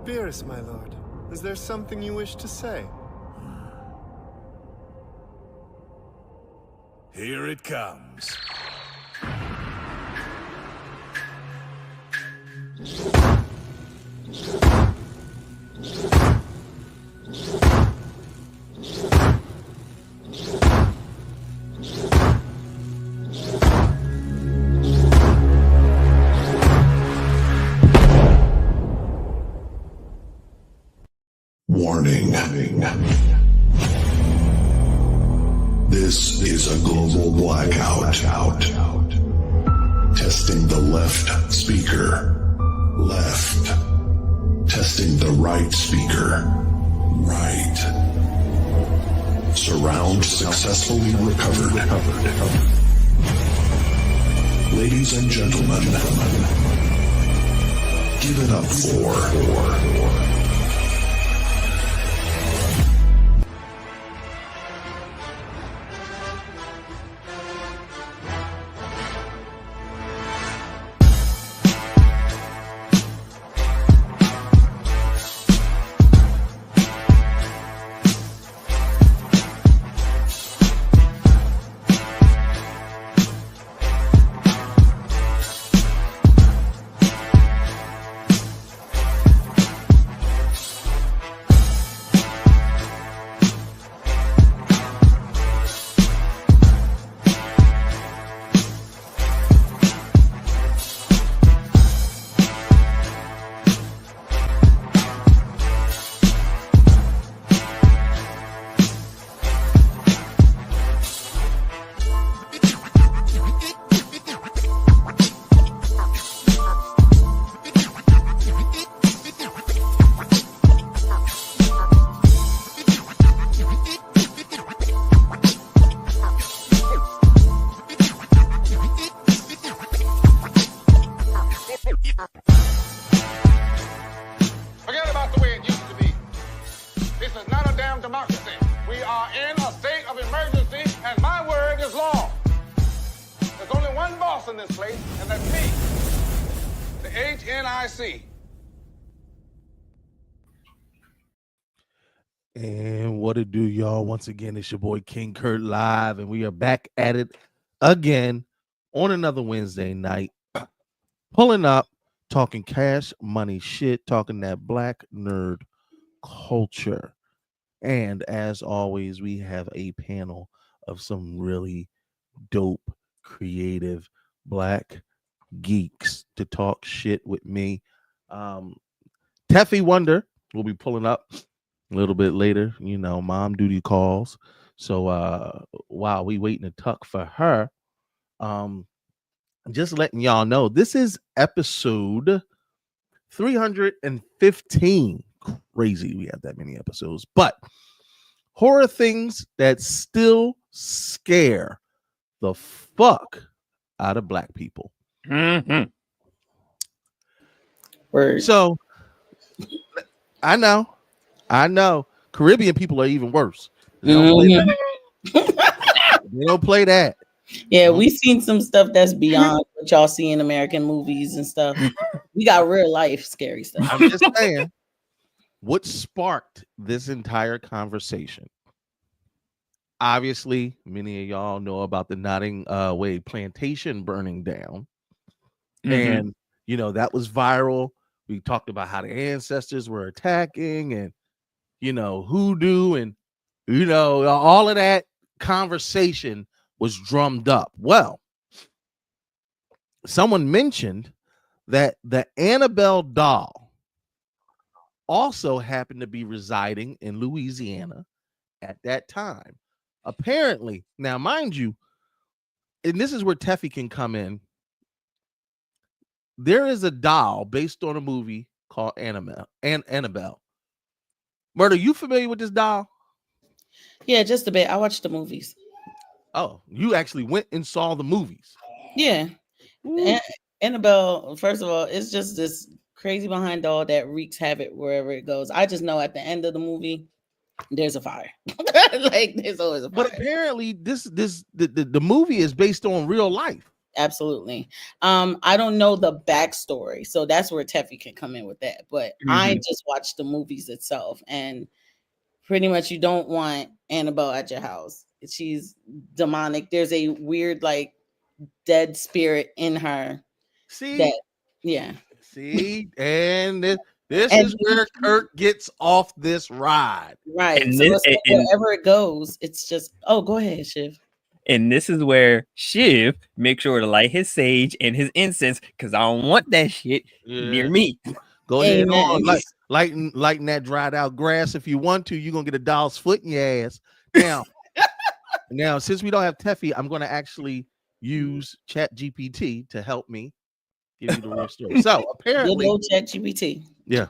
Beerus, my lord, is there something you wish to say? Here it comes. Warning. This is a global blackout. Testing the left speaker. Left. Testing the right speaker. Right. Surround successfully recovered. Ladies and gentlemen, give it up for... Forget about the way it used to be. This is not a damn democracy. We are in a state of emergency, and my word is law. There's only one boss in this place, and that's me, the HNIC. And what it do, y'all? Once again, it's your boy King Kurt live, and we are back at it again on another Wednesday night, pulling up, talking cash money shit, talking that black nerd culture. And as always, we have a panel of some really dope, creative black geeks to talk shit with me. Teffy Wonder will be pulling up a little bit later, you know, mom duty calls. So while we waiting to tuck for her, just letting y'all know this is episode 315. Crazy we have that many episodes, but horror things that still scare the fuck out of black people. Mm-hmm. Word. So I know Caribbean people are even worse. They don't play that. Yeah, we've seen some stuff that's beyond what y'all see in American movies and stuff. We got real life scary stuff. I'm just saying, what sparked this entire conversation? Obviously, many of y'all know about the Notting Way plantation burning down. Mm-hmm. And, you know, that was viral. We talked about how the ancestors were attacking and, you know, hoodoo and, you know, all of that conversation was drummed up. Well, someone mentioned that the Annabelle doll also happened to be residing in Louisiana at that time. Apparently, now mind you, and this is where Teffy can come in. There is a doll based on a movie called Annabelle. Murder, you familiar with this doll? Yeah, just a bit. I watched the movies. Oh, you actually went and saw the movies. Yeah. Annabelle, first of all, it's just this crazy behind doll that wreaks havoc wherever it goes. I just know at the end of the movie, there's a fire. Like there's always a fire. But apparently, the movie is based on real life. Absolutely. I don't know the backstory, so that's where Teffy can come in with that. But I just watched the movies itself, and pretty much you don't want Annabelle at your house. She's demonic. There's a weird, like, dead spirit in her. See, That, yeah. see, and this And is where Kurt gets off this ride. right. And So this, it's like and, wherever it goes, it's just, oh, go ahead, Shiv. and this is where Shiv makes sure to light his sage and his incense, because I don't want that shit near me. Go ahead on, Amen. lighting that dried out grass. If you want to, you're gonna get a doll's foot in your ass. Now, since we don't have Teffy, I'm gonna actually use Chat GPT to help me give you the real story. So apparently, Good old ChatGPT. yeah,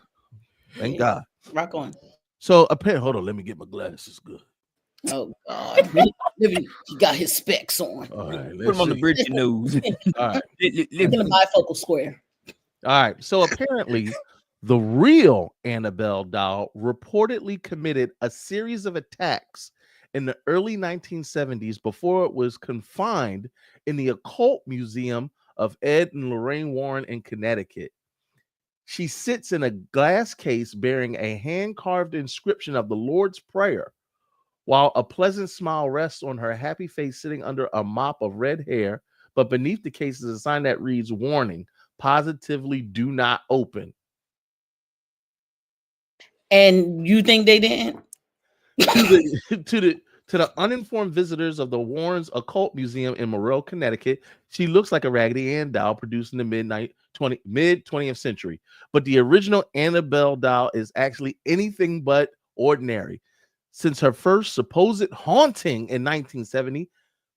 thank God. Rock on. So apparently, hold on, let me get my glasses. Good. Oh God, he got his specs on. All right, Put let's him on the see. bridge of your nose. All right. In the bifocal square. All right. So apparently, the real Annabelle doll reportedly committed a series of attacks in the early 1970s before it was confined in the Occult Museum of Ed and Lorraine Warren in Connecticut. She sits in a glass case bearing a hand-carved inscription of the Lord's Prayer, while a pleasant smile rests on her happy face sitting under a mop of red hair. But beneath the case is a sign that reads, "Warning, positively do not open." And you think they didn't? to the uninformed visitors of the Warrens Occult Museum in Morrill, Connecticut, she looks like a Raggedy Ann doll produced in the mid 20th century. But the original Annabelle doll is actually anything but ordinary. Since her first supposed haunting in 1970,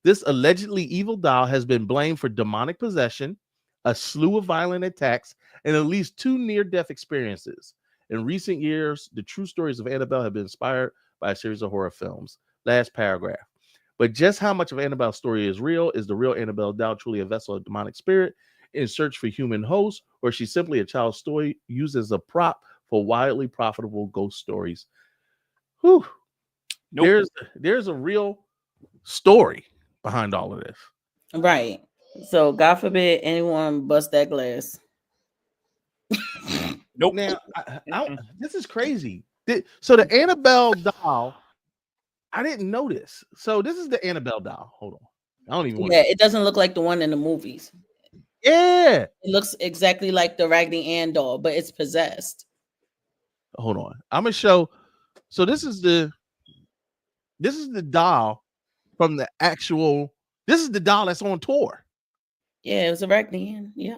this allegedly evil doll has been blamed for demonic possession, a slew of violent attacks, and at least 2 near-death experiences. In recent years, the true stories of Annabelle have been inspired by a series of horror films. Last paragraph. But just how much of Annabelle's story is real? Is the real Annabelle doll truly a vessel of demonic spirit in search for human hosts, or is she simply a child's story used as a prop for wildly profitable ghost stories? Whew. Nope. There's a real story behind all of this. Right. So God forbid anyone bust that glass. Nope. Now, this is crazy. So the Annabelle doll, I didn't know this. So this is the Annabelle doll. Hold on. I don't even want Yeah, it doesn't look like the one in the movies. Yeah. It looks exactly like the Raggedy Ann doll, but it's possessed. Hold on. I'm gonna show. So this is the doll from the actual. This is the doll that's on tour. Yeah, it was a Raggedy Ann. Yeah.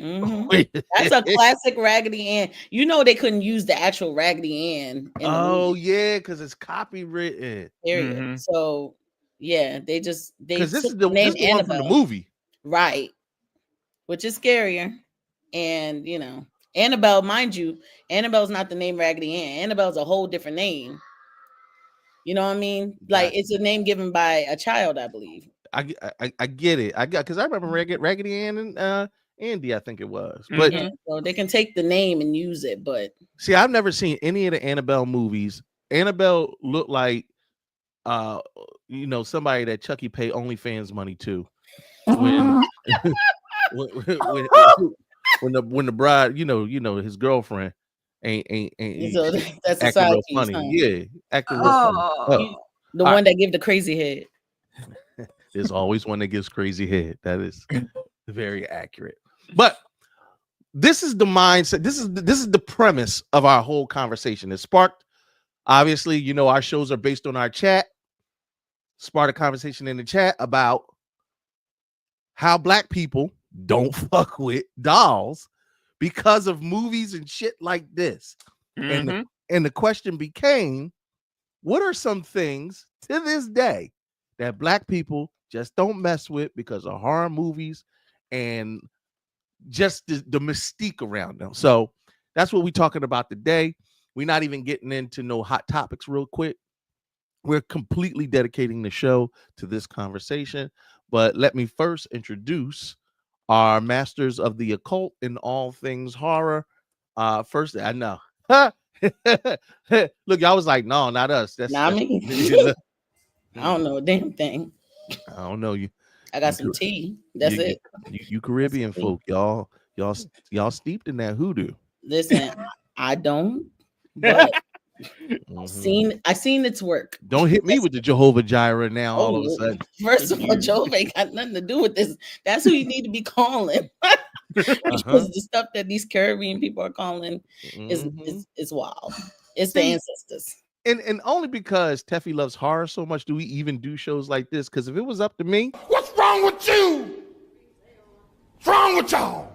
Wait. That's a classic Raggedy Ann. You know they couldn't use the actual Raggedy Ann. In the movie, yeah, because it's copywritten. period. So yeah, they Because this took is the name one from the Annabelle. movie. Right, which is scarier. And you know, Annabelle, mind you, Annabelle's not the name Raggedy Ann. Annabelle's a whole different name. You know what I mean? Like it's a name given by a child, I believe. I get it. Because I remember Raggedy Ann and Andy, I think it was. But so they can take the name and use it, but see, I've never seen any of the Annabelle movies. Annabelle looked like somebody that Chucky paid OnlyFans money to. When when the bride, his girlfriend ain't so that's acting real society. funny. Huh? Yeah, acting real funny. The one that give the crazy head. There's always one that gives crazy head. That is very accurate. But this is the mindset. This is the premise of our whole conversation. It sparked, obviously, our shows are based on our chat. Sparked a conversation in the chat about how Black people don't fuck with dolls because of movies and shit like this. And the question became, what are some things to this day that Black people just don't mess with because of horror movies and just the mystique around them? So that's what we're talking about today. We're not even getting into no hot topics real quick. We're completely dedicating the show to this conversation. But let me first introduce our masters of the occult in all things horror. First, I know. Look, y'all was like, no, not us. That's not me. I don't know a damn thing. I don't know you. I got some tea. That's you, it. you Caribbean folk, y'all steeped in that hoodoo. Listen, I don't, but Mhm. I seen its work. Don't hit me with the Jehovah Jireh now. All of a sudden, First of all, Jove ain't got nothing to do with this. That's who you need to be calling. Because the stuff that these Caribbean people are calling is wild. It's the ancestors. And only because Teffy loves horror so much do we even do shows like this. Because if it was up to me, What's wrong with you? What's wrong with y'all?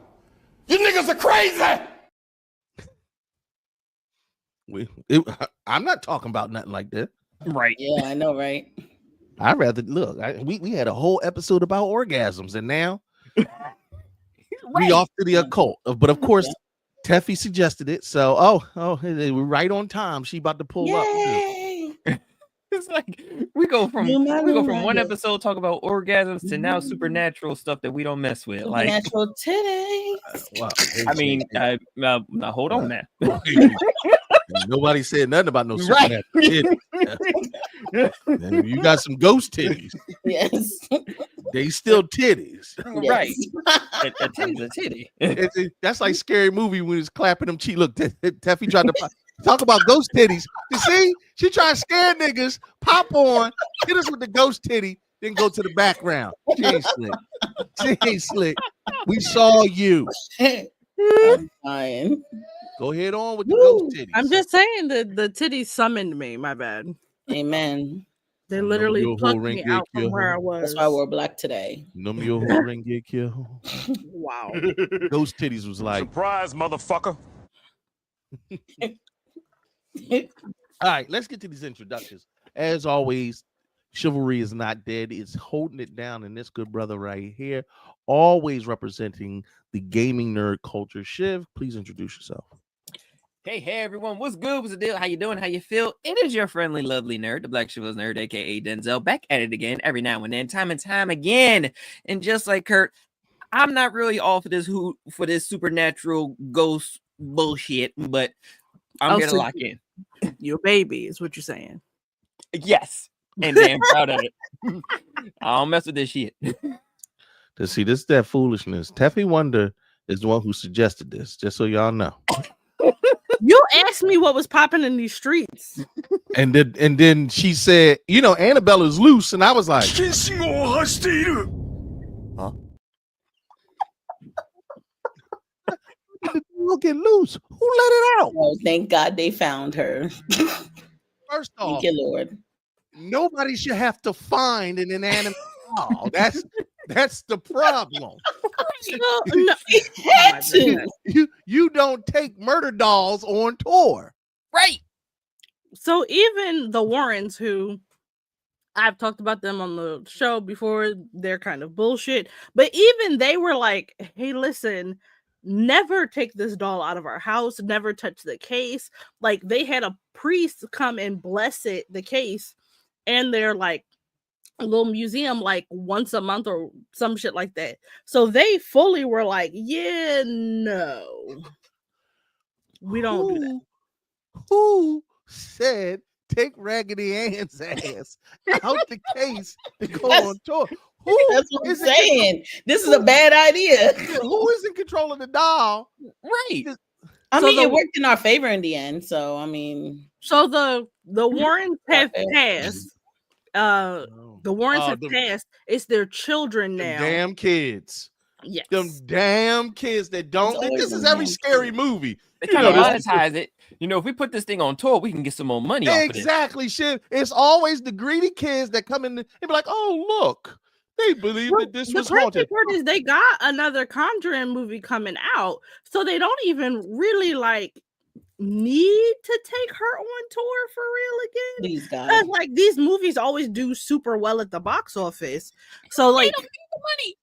You niggas are crazy. I'm not talking about nothing like that. Right. Yeah, I know, right? I'd rather look. We had a whole episode about orgasms, and now we off to the occult. But of course, Teffy suggested it. So we're right on time. She about to pull up. It's like we go from one episode talk about orgasms to now supernatural stuff that we don't mess with. Supernatural titties. Wow. I mean, now hold on now. Nobody said nothing about no supernatural titties. You got some ghost titties. Yes. They still titties. Right. A titty's a titty. That's like Scary Movie when he's clapping them cheek. Look, Teffy tried to talk about ghost titties. You see? She tried to scare niggas, pop on, hit us with the ghost titty, then go to the background. She ain't slick. She ain't slick. We saw you. I'm dying. Go ahead on with the ghost titties. I'm just saying that the titties summoned me. My bad. Amen. They literally plucked me out from where I was. That's why I wore black today. Wow. Ghost titties was like, surprise, motherfucker. all right, let's get to these introductions. As always, chivalry is not dead. It's holding it down. And this good brother right here, always representing the gaming nerd culture. Shiv, please introduce yourself. Hey everyone, what's good? What's the deal? How you doing? How you feel? It is your friendly, lovely nerd, the Black Chival's nerd, aka Denzel, back at it again every now and then, time and time again. And just like Kurt, I'm not really all for this supernatural ghost bullshit, but I'm gonna lock in. Your baby is what you're saying. Yes, and damn proud of it. I don't mess with this shit. To see, this is that foolishness. Teffy Wonder is the one who suggested this, just so y'all know. You asked me what was popping in these streets. And then she said, Annabella's loose. And I was like, huh? Look, get loose. Who let it out? Oh, thank God they found her. First off, thank you, Lord. Nobody should have to find an inanimate doll. That's the problem. No, had to. You don't take murder dolls on tour. Right. So even the Warrens, who I've talked about them on the show before, they're kind of bullshit. But even they were like, hey, listen, never take this doll out of our house, never touch the case. Like, they had a priest come and bless the case, and they're like a little museum like once a month or some shit like that. So they fully were like, yeah, no, we don't do that. Who said take Raggedy Ann's ass out the case to go on tour? That's what I'm saying. This is a bad idea. Who is in control of the doll? Right. I mean, it worked in our favor in the end. So I mean, so the Warrens have passed. The Warrens have passed. It's their children now. Damn kids. Yes. Them damn kids that don't. This is every scary movie. They try to monetize it. If we put this thing on tour, we can get some more money off of it. Exactly, shit. It's always the greedy kids that come in and be like, oh, look. They believe that this was haunted. The crazy part is they got another Conjuring movie coming out, so they don't even really need to take her on tour for real again. Please God. Like, these movies always do super well at the box office, so like, they don't need the money.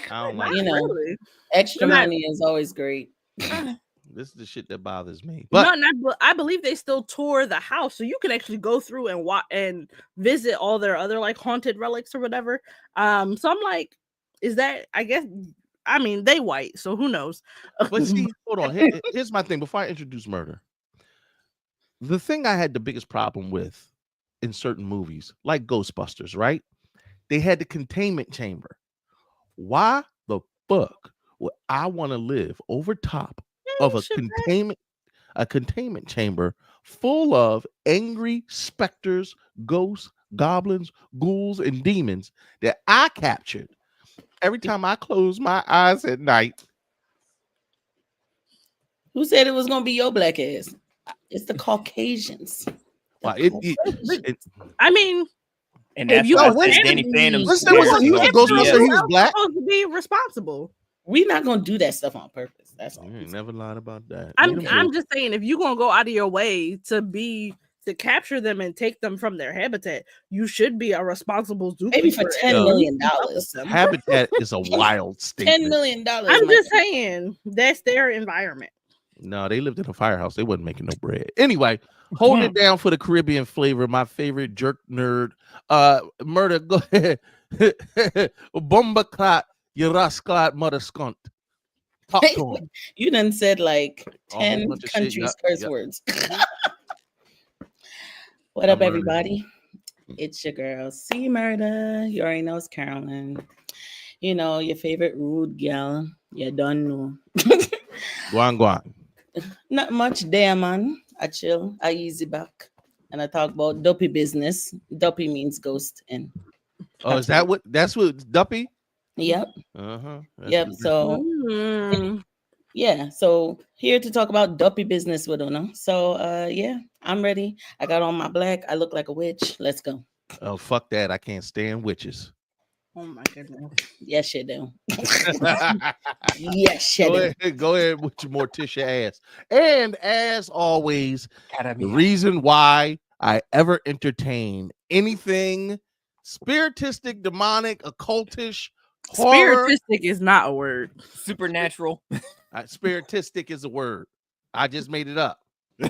I don't like really. Extra money is always great. This is the shit that bothers me. But I believe they still tour the house, so you can actually go through and watch and visit all their other like haunted relics or whatever. So I'm like, is that? I guess. I mean, they white, so who knows? But see, hold on. Here's my thing. Before I introduce murder, the thing I had the biggest problem with in certain movies, like Ghostbusters, right? they had the containment chamber. Why the fuck would I want to live over top of a containment chamber full of angry specters, ghosts, goblins, ghouls, and demons that I captured every time I close my eyes at night? Who said it was gonna be your black ass? It's the Caucasians. Well, I mean, And that's you why go I said in- Danny Phantom's Listen, he was Ghostbusters, he was black. supposed to be responsible. We're not gonna do that stuff on purpose. That's all. You ain't never lied about that. I'm just saying, if you're gonna go out of your way to capture them and take them from their habitat, you should be a responsible zookeeper. Maybe for $10 million. Habitat is a wild statement. $10 million. I'm just saying that's their environment. No, they lived in a firehouse. They wasn't making no bread. Anyway, hold it down for the Caribbean flavor. My favorite jerk nerd. Murder, go ahead. Bomba clot, you rascal mother skunt. Talk to him. You done said like A whole 10 bunch of shit. countries Yup, curse yup. words. What up, I'm murdered. everybody? It's your girl, C Murder. You already know it's Carolyn. You know, your favorite rude gal. You don't know. Guan. Not much there, man. I chill. I easy back. And I talk about dopey business. Dopey means ghost. And Oh, is that what? That's what Duppy? yep. Uh-huh. Yep. So yeah. So here to talk about dopey business with Uno. So yeah, I'm ready. I got on my black. I look like a witch. Let's go. Oh, fuck that. I can't stand witches. Oh my goodness. Yes, you do. Yes, you do. Go ahead with your Morticia ass. And as always, the reason why I ever entertain anything spiritistic, demonic, occultish, horror. Spiritistic is not a word. Supernatural. Spiritistic is a word. I just made it up.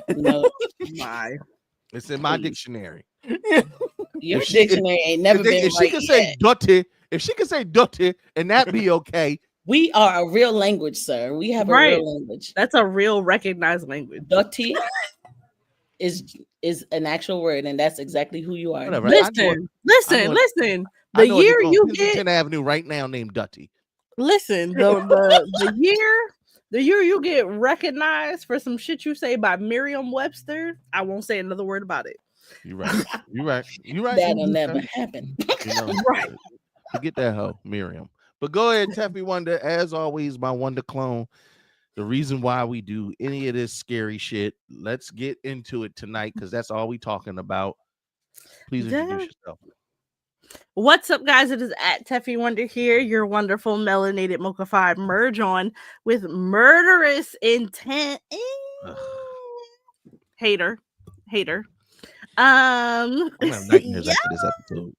No, My. It's in my dictionary. your If she- dictionary ain't never been If she right can yet. say dirty, if she can say dirty, and that be okay. We are a real language, sir. We have a Right. real language. That's a real recognized language. Dirty is an actual word, and that's exactly who you are. Whatever. I know Listen. I The know a year nigga on you Kensington get Avenue right now named Dutty. listen, the year you get recognized for some shit you say by Merriam-Webster, I won't say another word about it. You're right. You're right. You're right. That'll never happen. You know, Right. Forget that hoe, Miriam. But go ahead, Teffy Wonder. As always, my Wonder clone. The reason why we do any of this scary shit. Let's get into it tonight because that's all we talking about. Please introduce yourself. What's up, guys? It is at Teffy Wonder here, your wonderful melanated Mocha 5 merge on with murderous intent. Hater. I'm gonna have nightmares after this episode.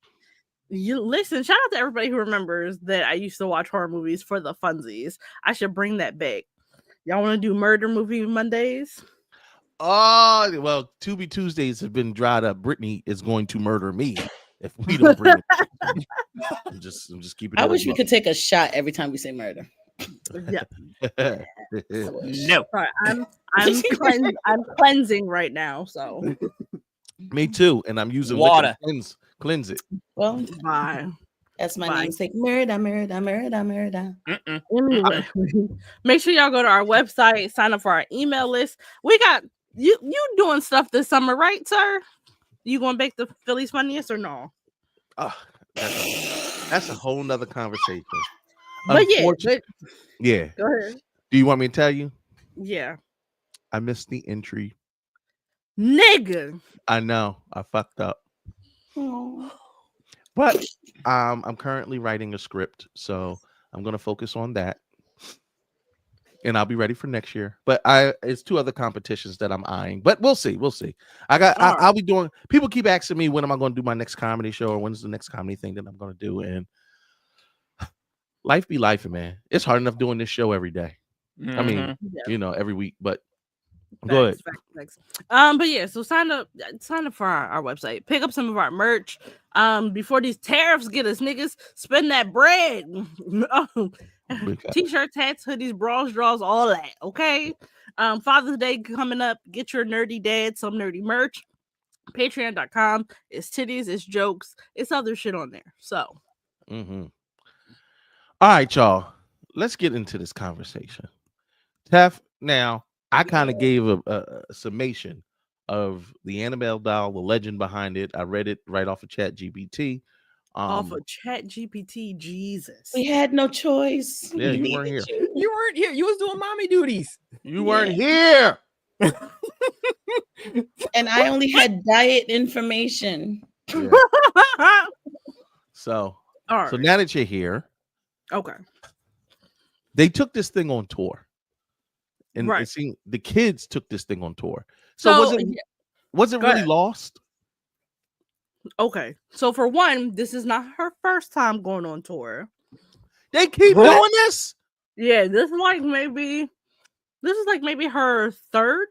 You listen, shout out to everybody who remembers that I used to watch horror movies for the funsies. I should bring that back. Y'all want to do murder movie Mondays? Oh, well, Tubi Tuesdays have been dried up. Brittany is going to murder me if we don't bring it. I'm just keeping it. I wish we could take a shot every time we say murder. Yeah. No. Sorry, I'm cleansing right now, so Me too, and I'm using Water. liquor to cleanse it. Well, bye. that's my Bye. namesake. Murder. Anyway, make sure y'all go to our website, sign up for our email list. We got you doing stuff this summer, right, sir? You gonna bake the Philly's funniest or no? Oh, that's a whole nother conversation. But yeah, Yeah. go ahead. Do you want me to tell you? Yeah, I missed the entry. nigga. I know I fucked up, Oh. but I'm currently writing a script, so I'm gonna focus on that, and I'll be ready for next year. But it's two other competitions that I'm eyeing, but we'll see. I'll be doing. People keep asking me when am I going to do my next comedy show or when's the next comedy thing that I'm going to do, and life be life, man. It's hard enough doing this show every day. I mean, every week, but go ahead. Facts. But yeah, so sign up for our website. Pick up some of our merch. Before these tariffs get us, niggas, spend that bread. T-shirts, hats, hoodies, bras, draws, all that. Okay. Father's Day coming up. Get your nerdy dad some nerdy merch. Patreon.com. It's titties, it's jokes, it's other shit on there. So Mm-hmm. All right, y'all. Let's get into this conversation. Tef, now I kind of gave a summation of the Annabelle doll, the legend behind it. I read it right off of Chat GPT. Off of Chat GPT, Jesus. We had no choice. Yeah, We you weren't needed here. you. You weren't here. You was doing mommy duties. You weren't here. And I only had diet information. Yeah. So, All right. so now that you're here, Okay. they took this thing on tour, and Right. it seemed the kids took this thing on tour. So was it Go really ahead. lost? Okay. So for one, this is not her first time going on tour. They keep doing this. Yeah, this is like maybe her third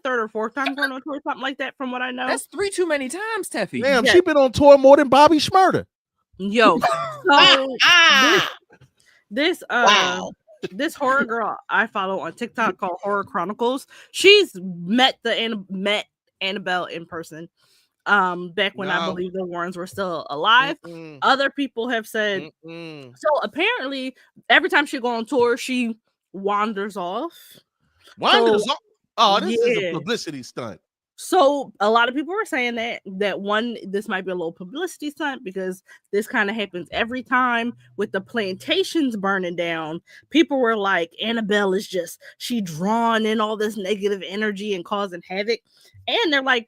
or fourth time going on tour, something like that, from what I know. That's 3 too many times, Teffy. Damn, Yeah. she been on tour more than Bobby Schmurda. Yo, so this Wow. this horror girl I follow on TikTok called Horror Chronicles. She's met Annabelle in person. Back when I believe the Warrens were still alive. Other people have said so. Apparently, every time she go on tour, she wanders off. Wanders off. Oh, this is a yeah. publicity stunt. So a lot of people were saying that this might be a little publicity stunt, because this kind of happens every time with the plantations burning down. People were like, Annabelle is she drawing in all this negative energy and causing havoc. And they're like,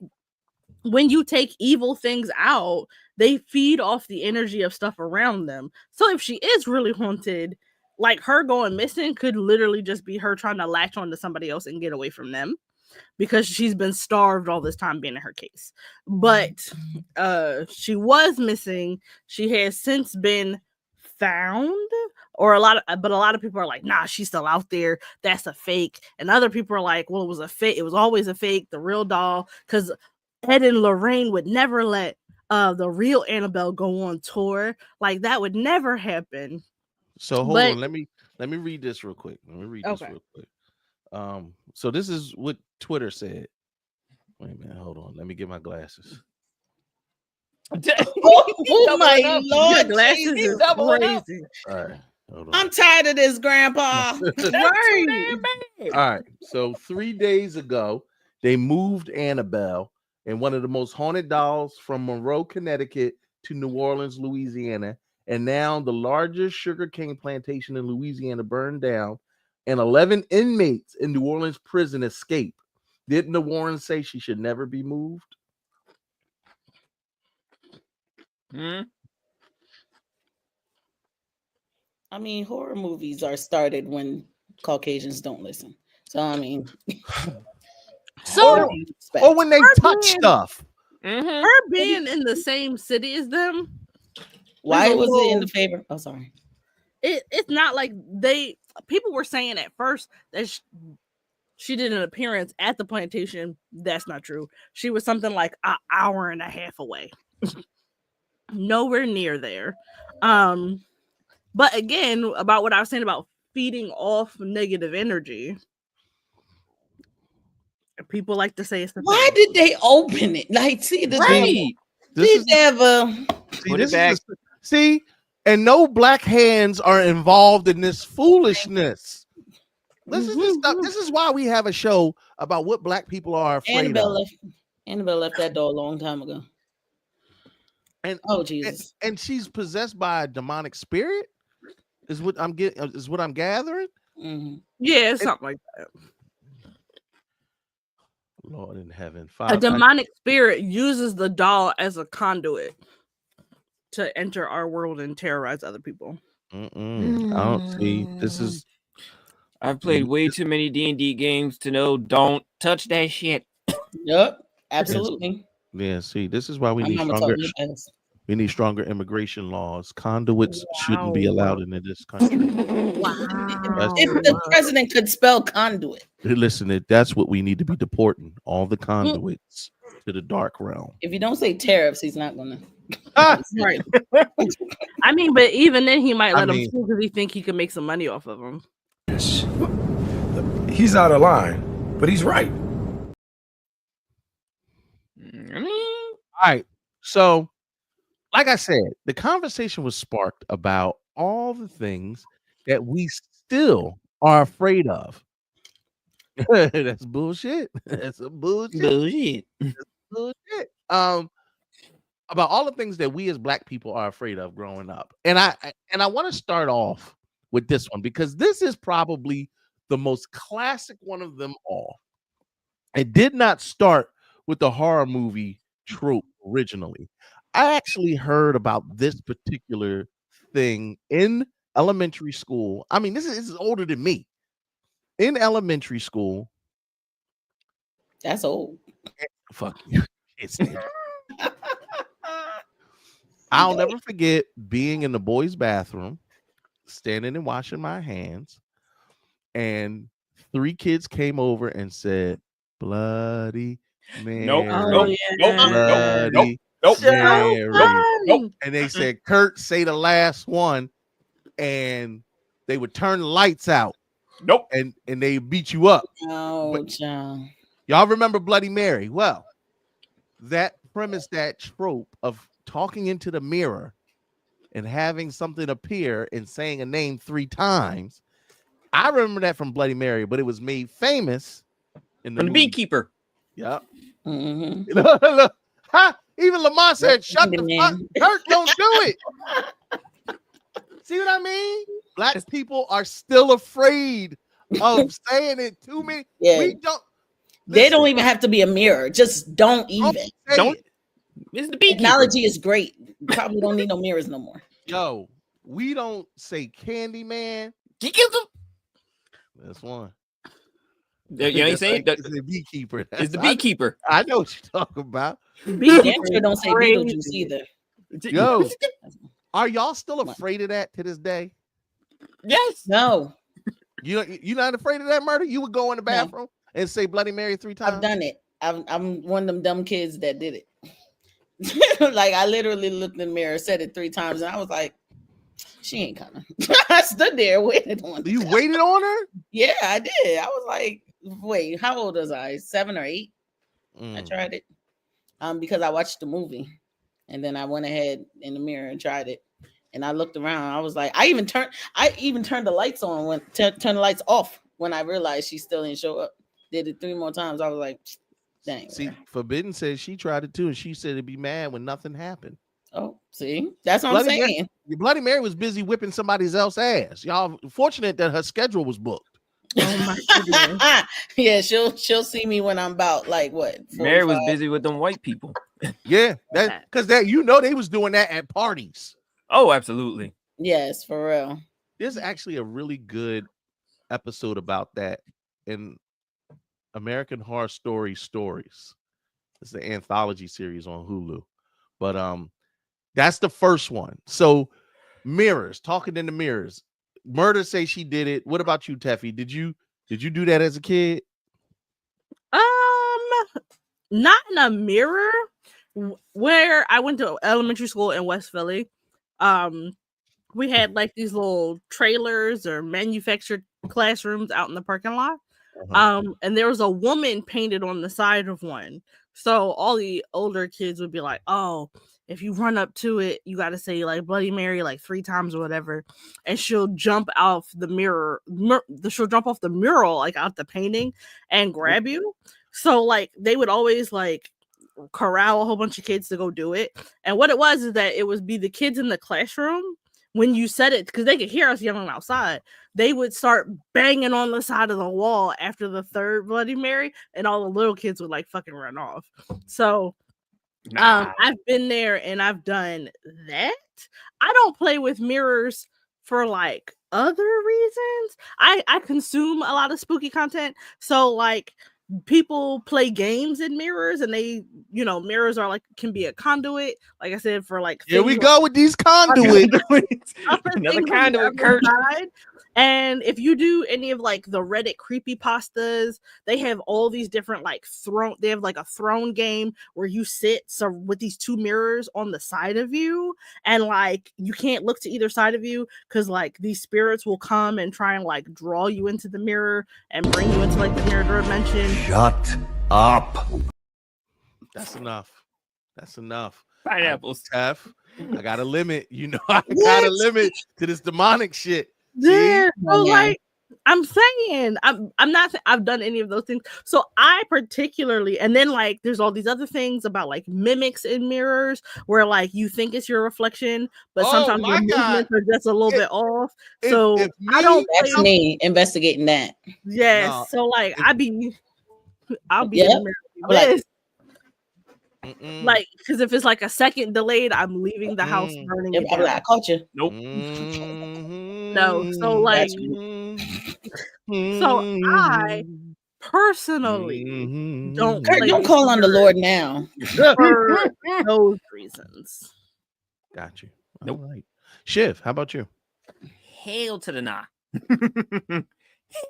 when you take evil things out, they feed off the energy of stuff around them. So if she is really haunted, like, her going missing could literally just be her trying to latch on to somebody else and get away from them, because she's been starved all this time being in her case. But she was missing. She has since been found, or a lot of people are like, nah, she's still out there, that's a fake. And other people are like, well, it was a fake, it was always a fake, the real doll, because Ed and Lorraine would never let the real Annabelle go on tour. Like, that would never happen. So hold on, let me read this real quick. So this is what Twitter said. Wait a minute, hold on. Let me get my glasses. Oh my Lord, Your glasses is crazy. All right, hold on. I'm tired of this, Grandpa. Right. All right. So 3 days ago, they moved Annabelle and one of the most haunted dolls from Monroe, Connecticut to New Orleans, Louisiana. And now the largest sugarcane plantation in Louisiana burned down, and 11 inmates in New Orleans prison escape. Didn't the Warrens say she should never be moved? I mean, horror movies are started when Caucasians don't listen. So, I mean, or when they touch stuff. Her being in the same city as them. Why was it in the favor? Oh, sorry. It's not like people were saying at first that she did an appearance at the plantation. That's not true. She was something like an hour and a half away. Nowhere near there. But again, about what I was saying about feeding off negative energy. People like to say it's the why did they open it? Like, see, the Right. did ever Put it back. See, and no black hands are involved in this foolishness. This is this stuff. This is why we have a show about what black people are afraid of. Annabelle left that door a long time ago. And oh Jesus! And she's possessed by a demonic spirit. Is what I'm getting. Is what I'm gathering. Mm-hmm. Yeah, something like that. Lord in heaven, a demonic spirit uses the doll as a conduit to enter our world and terrorize other people. I don't see. This is. I've played way too many D&D games to know. Don't touch that shit. Yep, absolutely. Yeah, see, this is why we need stronger. We need stronger immigration laws. Conduits shouldn't be allowed into this country. If the president could spell conduit. Listen, that's what we need to be deporting. All the conduits to the dark realm. If you don't say tariffs, he's not gonna. Right. I mean, but even then, he might let him through because he think he can make some money off of him. He's out of line, but he's right. All right, so like I said, the conversation was sparked about all the things that we still are afraid of. That's bullshit. That's a bullshit. Bullshit. About all the things that we as Black people are afraid of growing up. And I want to start off with this one because this is probably the most classic one of them all. It did not start with the horror movie trope originally. I actually heard about this particular thing in elementary school. I mean, this is older than me. In elementary school. That's old. Fuck you. I'll never forget being in the boys' bathroom, standing and washing my hands, and 3 kids came over and said, "Bloody Mary, Nope. Bloody Nope. Mary." Nope. And they said, "Kurt, say the last one," and they would turn the lights out. Nope. And they beat you up. Oh, John. Y'all remember Bloody Mary? Well, that premise, that trope of talking into the mirror and having something appear and saying a name 3 times. I remember that from Bloody Mary, but it was made famous in the Beekeeper. Yep. Mm-hmm. Look, even Lamar said, "Shut the fuck, Kurt, don't do it." See what I mean? Black people are still afraid of saying it to me. Yeah. We don't. They don't even have to be a mirror. Just don't even. Don't. It's the beekeeper. Technology is great. Probably don't need no mirrors no more. Yo, we don't say Candyman. That's one. You ain't saying it's the beekeeper. It's the beekeeper. I know what you're talking about. Damn don't say Beetlejuice either. Yo, are y'all still afraid of that to this day? Yes. No. You're not afraid of that murder? You would go in the bathroom and say Bloody Mary 3 times? I've done it. I'm one of them dumb kids that did it. Like I literally looked in the mirror, said it 3 times, and I was like, she ain't coming. I stood there, waited on her. You waited on her? Yeah, I did. I was like, wait, how old was I? 7 or 8? I tried it. Because I watched the movie, and then I went ahead in the mirror and tried it. And I looked around. I was like, I even turned the lights on when turn the lights off when I realized she still didn't show up. Did it 3 more times. I was like, dang. See, Forbidden said she tried it too, and she said it'd be mad when nothing happened. Oh, see, that's what I'm saying. Bloody Mary was busy whipping somebody else's ass. Y'all fortunate that her schedule was booked. Oh my goodness. Yeah, she'll see me when I'm about like what? 45. Mary was busy with them white people. Yeah, that because they was doing that at parties. Oh, absolutely. Yes, for real. There's actually a really good episode about that in American Horror Story Stories. It's the anthology series on Hulu. But that's the first one. So mirrors, talking in the mirrors. Murder say she did it. What about you, Teffy? Did you do that as a kid? Not in a mirror. Where I went to elementary school in West Philly, we had like these little trailers or manufactured classrooms out in the parking lot. And there was a woman painted on the side of one. So all the older kids would be like, "Oh, if you run up to it, you got to say like Bloody Mary like 3 times or whatever." And she'll jump off the mirror. She'll jump off the mural, like out the painting, and grab you. So like they would always like corral a whole bunch of kids to go do it. And what it was is that it would be the kids in the classroom. When you said it, because they could hear us yelling outside, they would start banging on the side of the wall after the 3rd Bloody Mary, and all the little kids would like fucking run off. So I've been there and I've done that. I don't play with mirrors for like other reasons. I consume a lot of spooky content. So like people play games in mirrors, and they, mirrors are like can be a conduit. Like I said, for like here we go with these conduits. Another conduit, Kurt. And if you do any of like the Reddit creepypastas, they have all these different like they have like a throne game where you sit with these 2 mirrors on the side of you, and like you can't look to either side of you because like these spirits will come and try and like draw you into the mirror and bring you into like the mirror dimension. Shut up. That's enough. Pineapples. I got a limit. You know, I got a limit to this demonic shit. Yeah, so Yeah. like I'm saying, I'm not saying I've done any of those things. So I particularly, and then like there's all these other things about like mimics in mirrors where like you think it's your reflection, but Oh sometimes my your God. movements are just a little If- bit off. if- So if I don't me- That's me investigating that. Yes. No, So like if- I'll be Yep. in the mirror. I'm like, This. Mm-mm. Like, because if it's like a second delayed, I'm leaving the house burning yep, it I'm down. like, I caught you. Nope. No, so like, so I personally don't Kurt, play don't with call on the mirrors Lord now. for those reasons. Got you. Nope. All right. Shiv, how about you? Hell to the nah.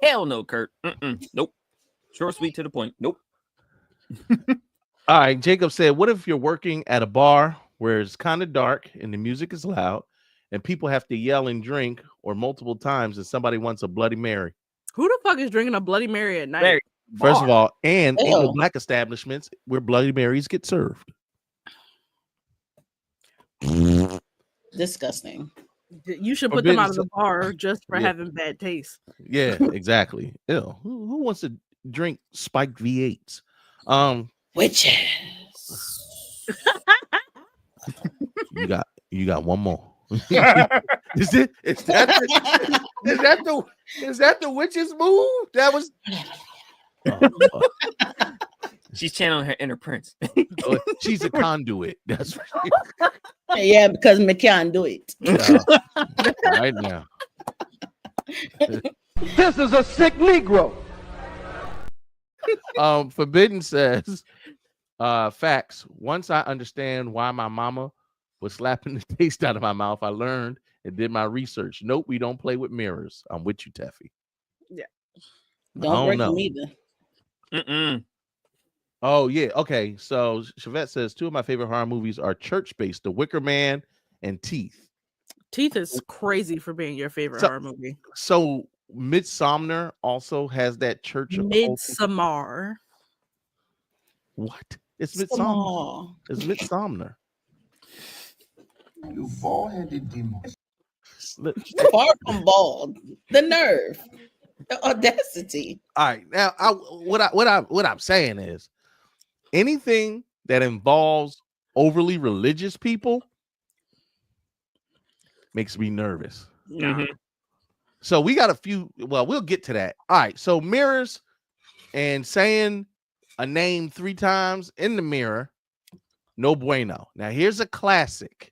Hell no, Kurt. Nope. Short, sweet, to the point. Nope. All right. Jacob said, what if you're working at a bar where it's kind of dark and the music is loud and people have to yell and drink or multiple times and somebody wants a Bloody Mary? Who the fuck is drinking a Bloody Mary at night? Mary. First of all, and ain't no Ew. black establishments where Bloody Marys get served. Disgusting. You should put them out of the Forbidden bar just for Yeah. having bad taste. Yeah, exactly. Ew. Who wants to drink spiked V8s? Witches. You got one more. Is that the witch's move? That was She's channeling her inner prince. she's a conduit. That's right. Yeah, because me can't do it. Right now. This is a sick Negro. Forbidden says facts. Once I understand why my mama was slapping the taste out of my mouth, I learned and did my research. Nope, we don't play with mirrors. I'm with you, Teffy. Don't break know. them either. Oh, yeah. Okay. So Chevette says 2 of my favorite horror movies are church-based, The Wicker Man and Teeth. Teeth is crazy for being your favorite So- horror movie. So Midsommar also has that church of occult- Midsommar. What? It's Midsommar. Small. It's Midsommar. You bald-headed demon. Far from bald. The nerve. The audacity. All right. Now, what I'm saying is anything that involves overly religious people makes me nervous. So we got a few. Well, we'll get to that. All right. So mirrors and saying a name 3 times in the mirror, no bueno. Now here's a classic.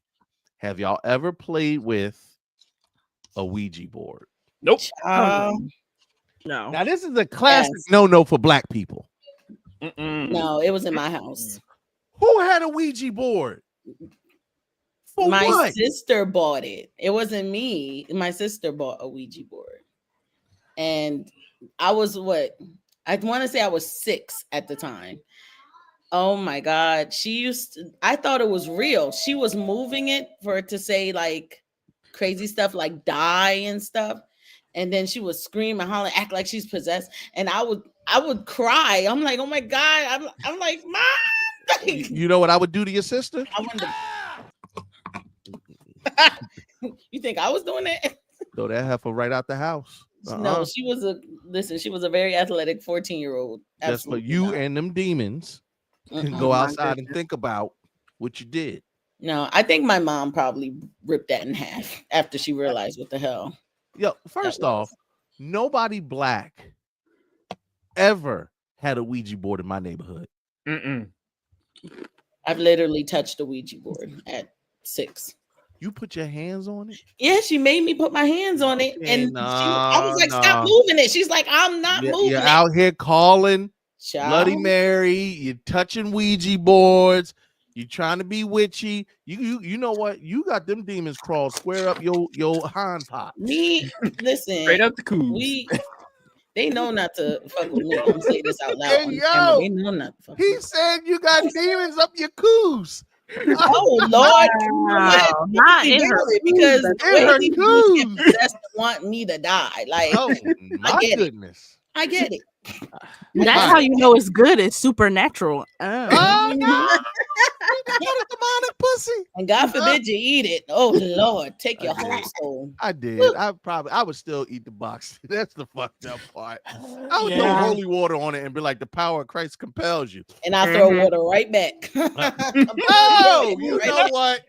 Have y'all ever played with a Ouija board? Nope. No. Now this is a classic Yes. no for black people. No, it was in my house. Who had a Ouija board? For My what? sister bought it. It wasn't me. My sister bought a Ouija board. And I was what? I want to say I was 6 at the time. Oh my God. I thought it was real. She was moving it for it to say like crazy stuff like die and stuff. And then she would scream and holler, act like she's possessed. And I would cry. I'm like, oh my God. I'm like, Mom. You know what I would do to your sister? I wanted to... You think I was doing that? Throw that heifer right out the house. No, she was a very athletic 14-year-old. Just for you and them demons can go outside and think about what you did. No, I think my mom probably ripped that in half after she realized what the hell. Yo, first off, nobody black ever had a Ouija board in my neighborhood. I've literally touched a Ouija board at 6. You put your hands on it? Yeah, she made me put my hands on it, and I was like, "Stop moving it." She's like, "I'm not moving You're it." out here calling Child. Bloody Mary. You're touching Ouija boards. You're trying to be witchy. You know what? You got them demons crawl square up your hind pot. Me, listen. Straight up the coos. They know not to fuck with me. I'm gonna say this out loud. Hey, on yo, camera. They know not to fuck He with me. said you got demons up your coos. Oh Lord, Wow. Not in her because coos. the way In her these dudes get coos. possessed want me to die. Like, Oh my get it. goodness. I get it. That's how you know it's good. It's supernatural. Oh no! You got a demonic pussy. And God forbid you eat it. Oh Lord, take your whole soul. I did. I would still eat the box. That's the fucked up part. I would throw holy water on it and be like, the power of Christ compels you. And I throw water right back. Oh, you know what?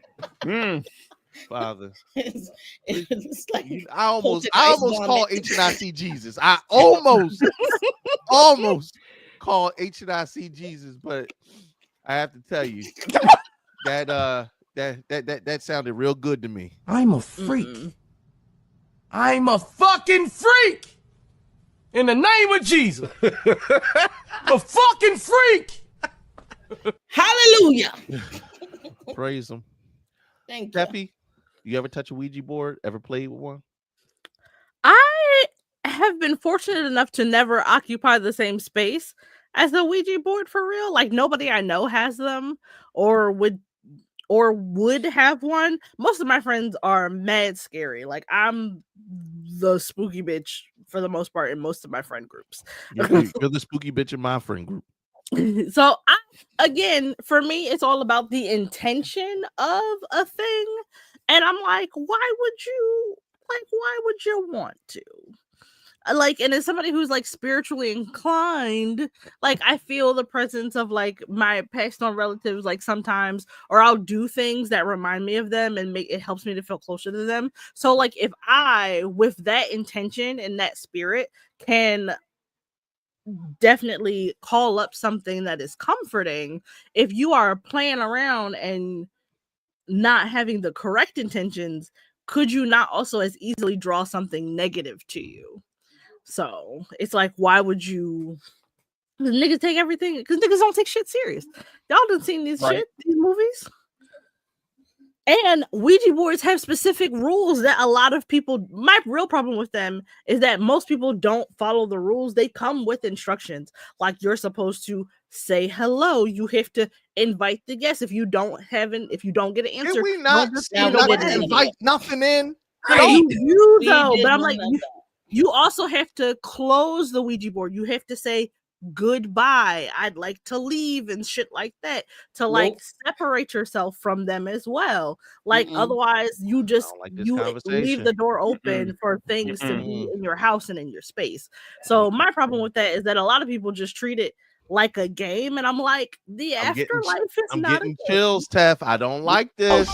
Father. It's like I almost called HNIC Jesus. I almost called HNIC Jesus, but I have to tell you that sounded real good to me. I'm a freak. I'm a fucking freak. In the name of Jesus. A fucking freak. Hallelujah. Praise him. Thank you. Steffi, you ever touch a Ouija board? Ever played with one? I have been fortunate enough to never occupy the same space as the Ouija board for real. Like nobody I know has them or would have one. Most of my friends are mad scary. Like I'm the spooky bitch for the most part in most of my friend groups. You're the spooky bitch in my friend group. So again, for me, it's all about the intention of a thing. And I'm like, why would you want to? Like, and as somebody who's like spiritually inclined, like I feel the presence of like my passed on relatives, like sometimes, or I'll do things that remind me of them and it helps me to feel closer to them. So like if I, with that intention and that spirit, can definitely call up something that is comforting, if you are playing around and not having the correct intentions, could you not also as easily draw something negative to you? So it's like, why would you? The niggas take everything because niggas don't take shit serious. Y'all done seen these these movies. And Ouija boards have specific rules that a lot of people, my real problem with them is that most people don't follow the rules. They come with instructions. Like you're supposed to say hello. You have to invite the guest. If you don't get an answer, Can we not invite nothing in? You though, but I'm like, you also have to close the Ouija board. You have to say goodbye, I'd like to leave and shit like that to like separate yourself from them as well. Like otherwise you just leave the door open for things to be in your house and in your space. So my problem with that is that a lot of people just treat it like a game, and I'm like, the afterlife is I'm not getting chills, Tef. I don't like this.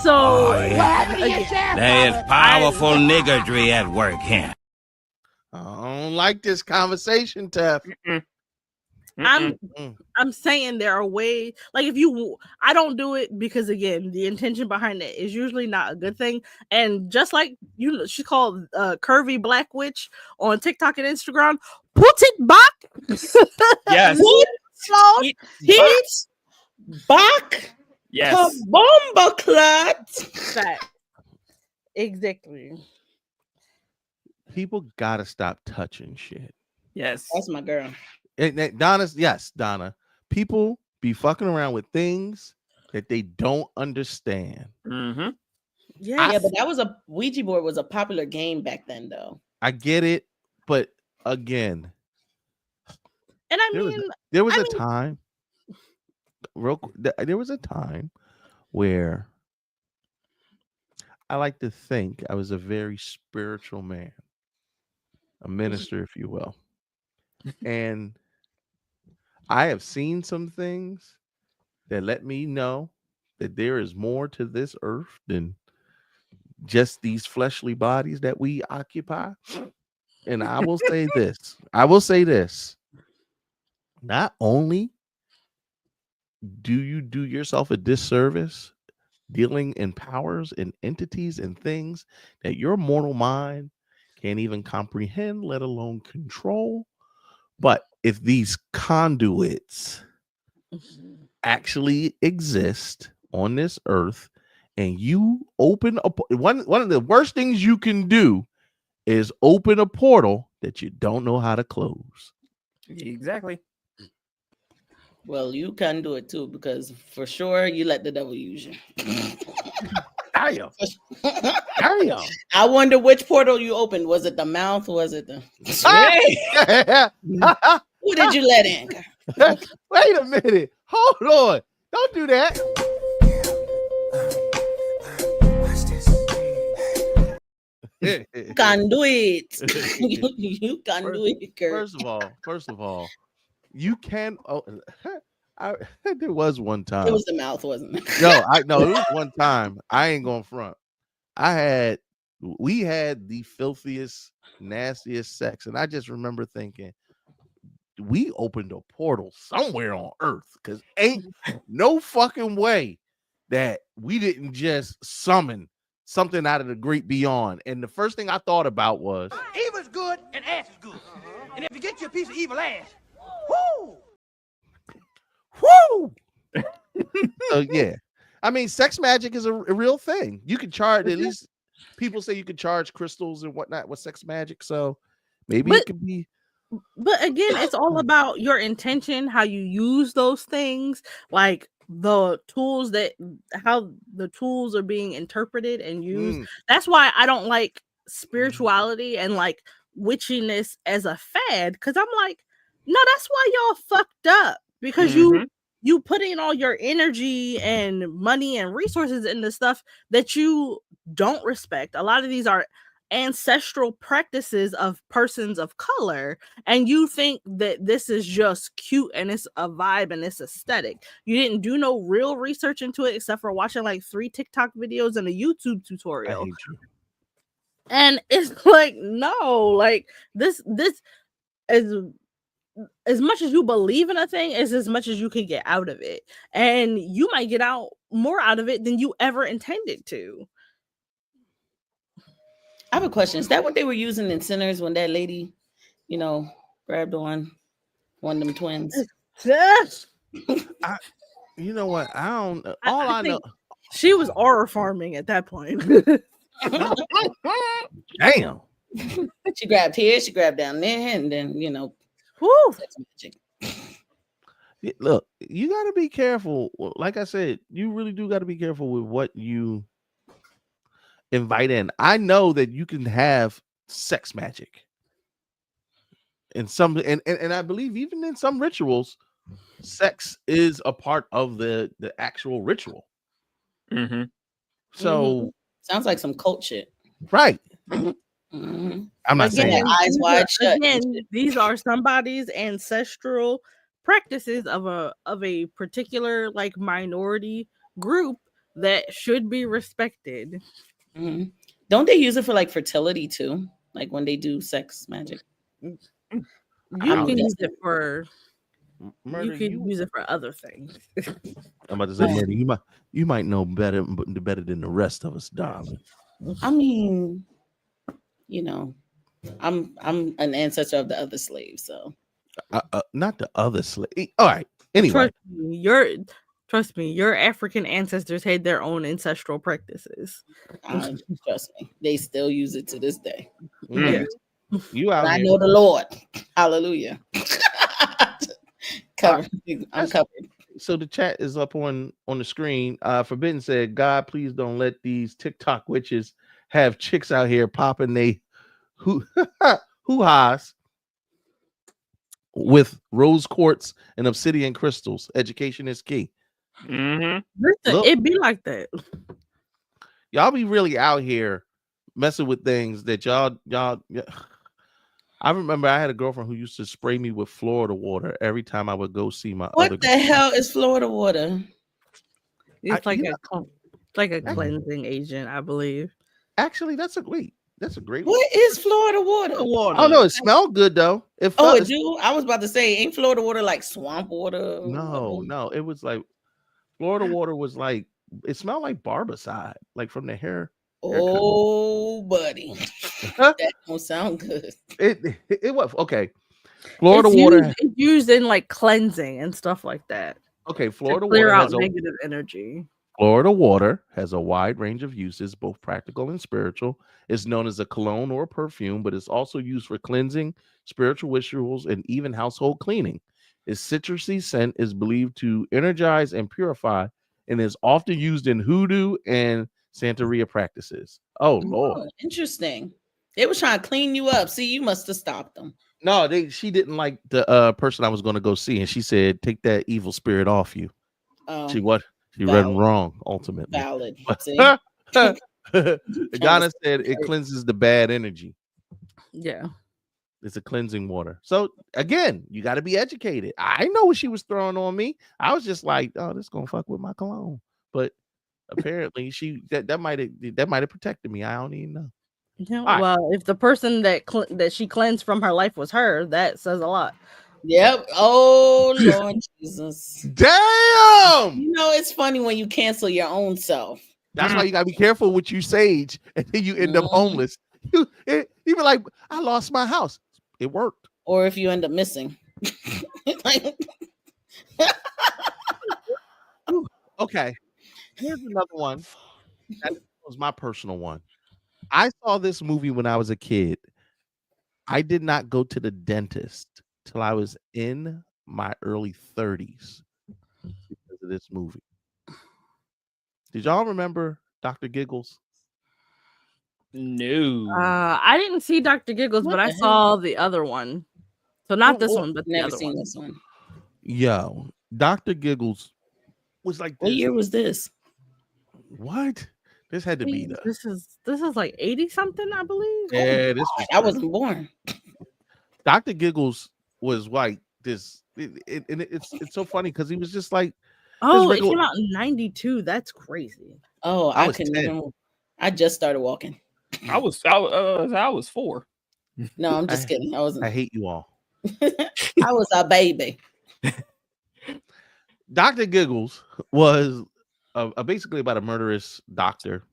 So there's powerful niggardry at work here. I don't like this conversation, Tef. I'm saying there are ways, like I don't do it because again the intention behind it is usually not a good thing, and just like she's called Curvy Black Witch on TikTok and Instagram. Put it back. Yes. Heat back. Yes. Bomba clot. Exactly. People gotta stop touching shit. Yes. That's my girl. Donna. People be fucking around with things that they don't understand. Mm-hmm. Yeah, but that was a Ouija board was a popular game back then, though. I get it, but again, and there was a time where I like to think I was a very spiritual man, a minister, if you will, and I have seen some things that let me know that there is more to this earth than just these fleshly bodies that we occupy. And I will say this. Not only do you do yourself a disservice dealing in powers and entities and things that your mortal mind can't even comprehend, let alone control, but if these conduits actually exist on this earth and you open one of the worst things you can do is open a portal that you don't know how to close. Exactly. Well, you can do it too, because for sure you let the devil use you. Damn. Damn. I wonder which portal you opened. Was it the mouth? Was it the? Who did you let in? Wait a minute. Hold on. Don't do that. You can do it. You can do it, Kurt. First of all, you can. Oh, there was one time. It was the mouth, wasn't it? No, it was one time. I ain't going front. We had the filthiest, nastiest sex, and I just remember thinking, we opened a portal somewhere on Earth, because ain't no fucking way that we didn't just summon something out of the great beyond. And the first thing I thought about was Evil's good and ass is good. And if you get you a piece of evil ass, whoo. So yeah, I mean, sex magic is a real thing. You can charge, at least people say you can charge crystals and whatnot with sex magic. So maybe it could be. But again, it's all about your intention, how you use those things, like the tools how the tools are being interpreted and used. That's why I don't like spirituality and like witchiness as a fad, because I'm like, no, that's why y'all fucked up, because you put in all your energy and money and resources into stuff that you don't respect. A lot of these are ancestral practices of persons of color, and you think that this is just cute and it's a vibe and it's aesthetic. You didn't do no real research into it except for watching like 3 TikTok videos and a YouTube tutorial. I hate you. And it's like, no, like this is as much as you believe in a thing is as much as you can get out of it, and you might get out more out of it than you ever intended to. I have a question. Is that what they were using in Sinners when that lady, grabbed on one of them twins? Yes. You know what? I don't. I know. She was aura farming at that point. Damn. She grabbed here, she grabbed down there, and then sex magic. Look, you got to be careful. Like I said, you really do got to be careful with what you invite in. I know that you can have sex magic in some, and I believe even in some rituals, sex is a part of the actual ritual. So sounds like some cult shit, right? I'm not saying eyes wide shut. Again, these are somebody's ancestral practices of a particular like minority group that should be respected. Don't they use it for like fertility too? Like when they do sex magic, you can use it for murder. Use it for other things. I'm about to say, murder. You might know better than the rest of us, darling. I mean, I'm an ancestor of the other slaves, so not the other slave. All right. Anyway, trust me, your African ancestors had their own ancestral practices. Trust me, they still use it to this day. Yeah. You out I here. know the Lord. Hallelujah. Covered. I'm covered. So the chat is up on the screen. Forbidden said, God, please don't let these TikTok witches have chicks out here popping they hoo-has with rose quartz and obsidian crystals. Education is key. Listen, it be like that. Y'all be really out here messing with things that y'all. I remember I had a girlfriend who used to spray me with Florida water every time I would go see my. What the hell is Florida water? It's like a cleansing agent, I believe. Actually, that's a great one. What is Florida water? Oh no, it smelled good though. It do. I was about to say, ain't Florida water like swamp water? No, it was like Florida water was like, it smelled like barbicide, like from the hair. Oh, buddy, that don't sound good. It was okay. Florida water it's used in like cleansing and stuff like that. Okay, Florida clear water out has negative energy. Florida water has a wide range of uses, both practical and spiritual. It's known as a cologne or a perfume, but it's also used for cleansing, spiritual rituals, and even household cleaning. Its citrusy scent is believed to energize and purify, and is often used in hoodoo and Santeria practices. Oh Lord. Oh, interesting. They were trying to clean you up. See, you must have stopped them. No, she didn't like the person I was going to go see, and she said, "Take that evil spirit off you." Oh, She read valid. wrong ultimately. Valid. See? Ghana said it cleanses the bad energy. Yeah. It's a cleansing water. So again, you got to be educated. I know what she was throwing on me. I was just like, "Oh, this gonna fuck with my cologne," but apparently that might have protected me. I don't even know. Yeah. Right. Well, if the person that she cleansed from her life was her, that says a lot. Yep. Oh Lord Jesus. Damn. You know, it's funny when you cancel your own self. That's why you gotta be careful with you sage, and then you end up homeless. You be like, I lost my house. It worked. Or if you end up missing. Like, okay. Here's another one. That was my personal one. I saw this movie when I was a kid. I did not go to the dentist till I was in my early 30s because of this movie. Did y'all remember Dr. Giggles? No. I didn't see Dr. Giggles, but I saw the other one. So not this one, but the never other seen one. this one. Yo, Dr. Giggles was like What year was this? What? This had to be the. This is like 80 something, I believe. Yeah, this was I wasn't born. Dr. Giggles was like this. It's so funny because he was just like. Oh, it came out in 92. That's crazy. Oh, I I was couldn't 10. even. I just started walking. I was 4. No, I'm just kidding. I wasn't. I hate you all. I was a baby. Dr. Giggles was basically about a murderous doctor.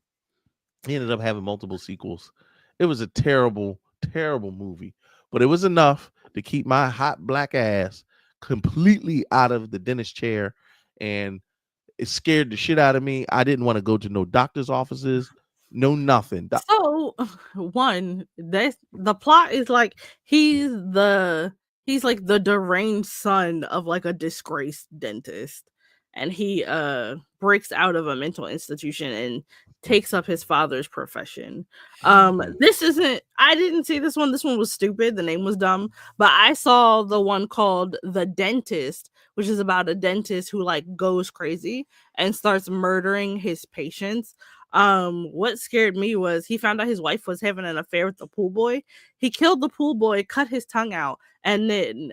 He ended up having multiple sequels. It was a terrible, terrible movie, but it was enough to keep my hot black ass completely out of the dentist chair, and it scared the shit out of me. I didn't want to go to no doctor's offices, no nothing. So one, the plot is like he's like the deranged son of like a disgraced dentist, and he breaks out of a mental institution and takes up his father's profession. This isn't, I didn't see this one. This one was stupid. The name was dumb, but I saw the one called The Dentist, which is about a dentist who like goes crazy and starts murdering his patients. What scared me was he found out his wife was having an affair with the pool boy. He killed the pool boy, cut his tongue out, and then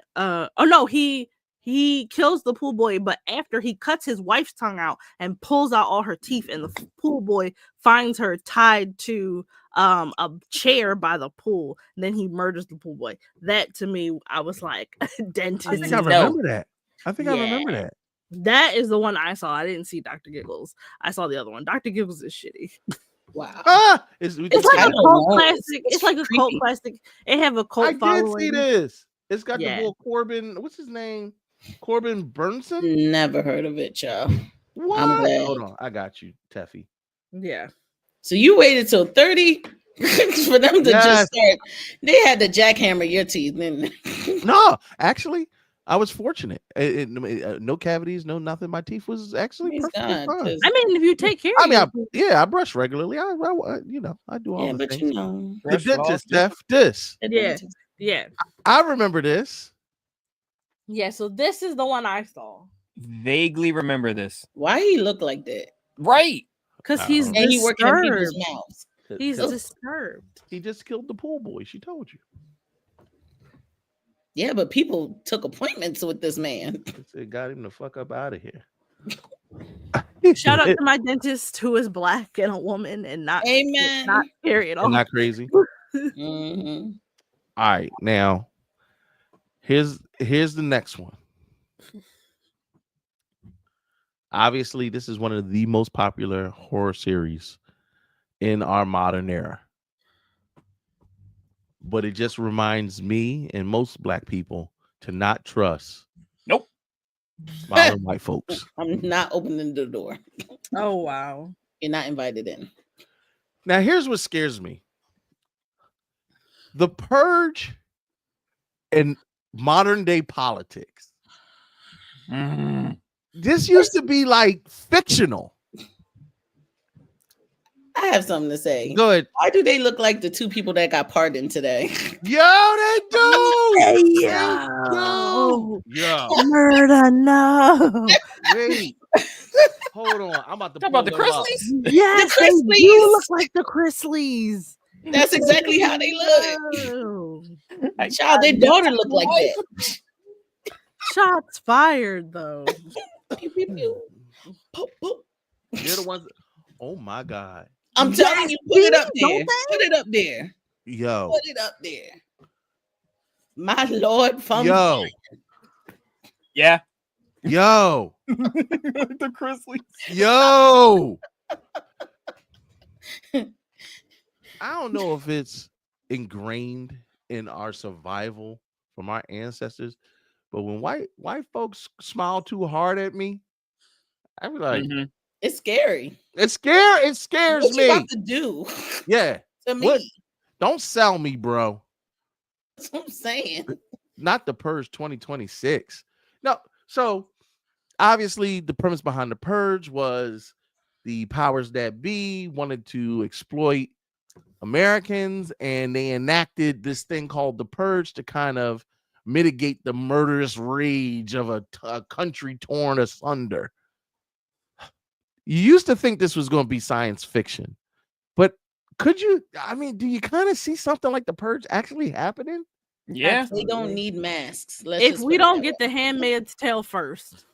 he kills the pool boy, but after he cuts his wife's tongue out and pulls out all her teeth, and the pool boy finds her tied to a chair by the pool, and then he murders the pool boy. That to me, I was like, dentist. I think I remember that. I remember that. That is the one I saw. I didn't see Dr. Giggles. I saw the other one. Dr. Giggles is shitty. Wow. It's like a cult classic. It's like a cult classic. It have a cult following. I did see this. It's got the boy Corbin. What's his name? Corbin Burnson? Never heard of it, y'all. What? I'm glad. Hold on. I got you, Teffy. Yeah. So you waited till 30 for them to just start. They had to jackhammer your teeth, didn't they? No, actually, I was fortunate. No cavities, no nothing. My teeth was actually perfectly fine. I mean, if you take care of I brush regularly. I do all the things. The dentist, this. Yeah. I remember this. Yeah, so this is the one I saw. Vaguely remember this. Why he look like that? Right. Because he's and he working in people's mouths. He's disturbed. He just killed the pool boy. She told you. Yeah, but people took appointments with this man. It got him the fuck up out of here. Shout out to my dentist who is black and a woman and not scary at all. And not crazy. Mm-hmm. All right, now here's the next one. Obviously, this is one of the most popular horror series in our modern era. But it just reminds me and most black people to not trust modern white folks. I'm not opening the door. Oh, wow. You're not invited in. Now, here's what scares me. The Purge and modern day politics. This used to be like fictional. have something to say. Go ahead. Why do they look like the two people that got pardoned today? Yo, they do. Yo, Yo. murder, no. Wait. Hold on. I'm about to Talk pull about the them up. Chrisleys? Yes, The they Chrisleys. do look like the Chrisleys. That's exactly how they look. Yo. Child, their daughter looked like that. Shots fired, though. Pew, pew, pew. Poop, poop. They're the ones. Oh my God. I'm telling you, put it up don't there. they? Put it up there. Yo. Put it up there. My Lord, from Yo. Yeah. Yo. The Chrisleys. Yo. I don't know if it's ingrained in our survival from our ancestors, but when white folks smile too hard at me, I be like, it's scary. It scares What me. you about to do Yeah. to me? What? Don't sell me, bro. That's what I'm saying. Not the Purge 2026. No. So obviously the premise behind the Purge was the powers that be wanted to exploit Americans, and they enacted this thing called the Purge to kind of mitigate the murderous rage of a country torn asunder. You used to think this was going to be science fiction, but do you kind of see something like the Purge actually happening? Yeah. They don't need masks. If we don't get the Handmaid's Tale first.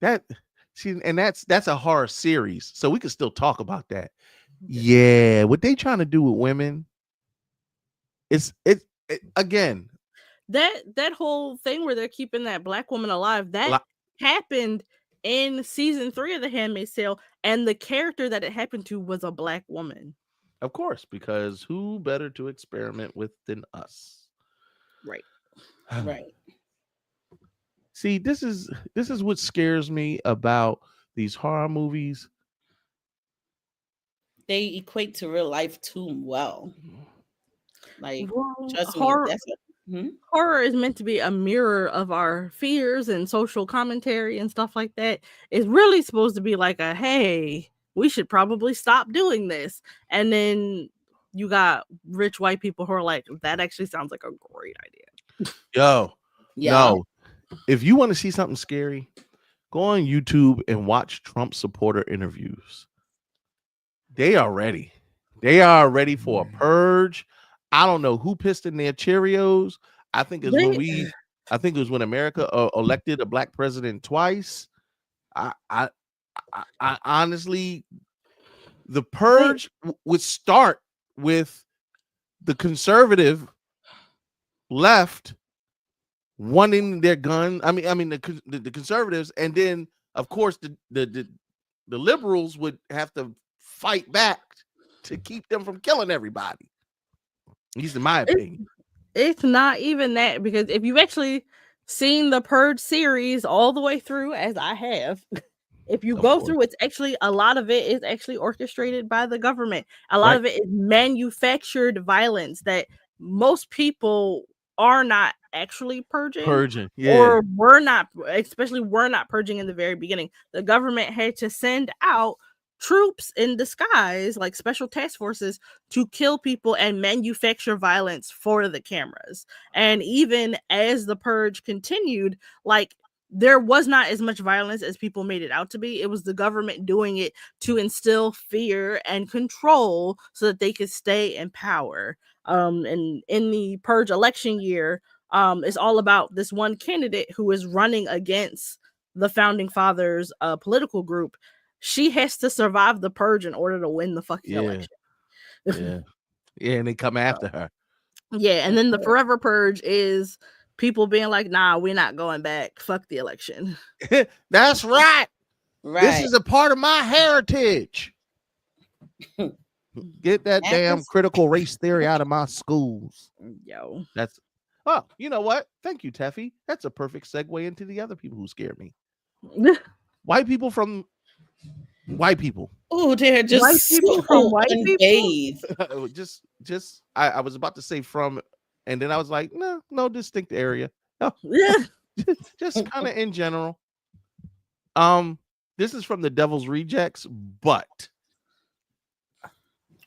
That's a horror series, so we could still talk about that. Yeah, what they trying to do with women? It's again. That whole thing where they're keeping that black woman alive, that happened in season 3 of The Handmaid's Tale, and the character that it happened to was a black woman. Of course, because who better to experiment with than us? Right. Right. See, this is what scares me about these horror movies. They equate to real life too well. Like, trust me, horror, that's horror is meant to be a mirror of our fears and social commentary and stuff like that. It's really supposed to be like a, hey, we should probably stop doing this. And then you got rich white people who are like, that actually sounds like a great idea. Yo, Yeah. no. If you want to see something scary, go on YouTube and watch Trump supporter interviews. They are ready. They are ready for a purge. I don't know who pissed in their Cheerios. I think it was when America elected a black president twice. I honestly, the purge would start with the conservative left wanting their gun. I mean the conservatives, and then of course the liberals would have to fight back to keep them from killing everybody. At least in my opinion. It's not even that, because if you've actually seen the Purge series all the way through, as I have, if you go through, it's actually a lot of it is actually orchestrated by the government. A lot of it is manufactured violence that most people are not actually purging, or we're not purging in the very beginning. The government had to send out troops in disguise, like special task forces, to kill people and manufacture violence for the cameras. And even as the purge continued, like, there was not as much violence as people made it out to be. It was the government doing it to instill fear and control so that they could stay in power. And in the purge election year, it's all about this one candidate who is running against the founding fathers political group. She has to survive the purge in order to win the fucking election. And they come after her. Yeah, and then the forever purge is people being like, nah, we're not going back. Fuck the election. That's right. This is a part of my heritage. Get that damn critical race theory out of my schools. Yo. You know what? Thank you, Teffy. That's a perfect segue into the other people who scare me. White people. Oh, they're just white people from white unbathed. people. I was about to say from, and then I was like, no distinct area. No, just kind of in general. This is from the Devil's Rejects, but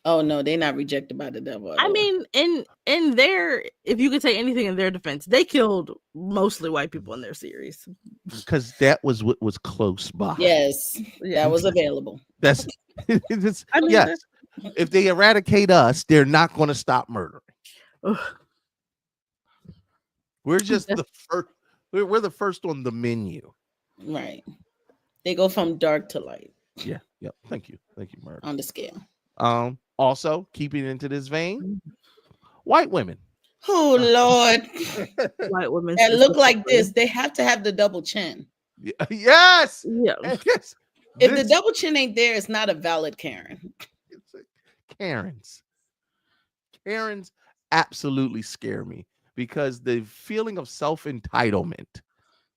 Oh no, they're not rejected by the devil. I mean, in their, if you could say anything in their defense, they killed mostly white people in their series. because that was what was close by. Yes, that was available. That's yes. If they eradicate us, they're not going to stop murdering. We're just the first. We're the first on the menu. Right. They go from dark to light. Yeah. Yep. Thank you, Murder. On the scale. Also, keeping into this vein, white women. Oh Lord. White women that look like this. They have to have the double chin. Yes. Yeah. Yes. If the double chin ain't there, it's not a valid Karen. Karens absolutely scare me because the feeling of self-entitlement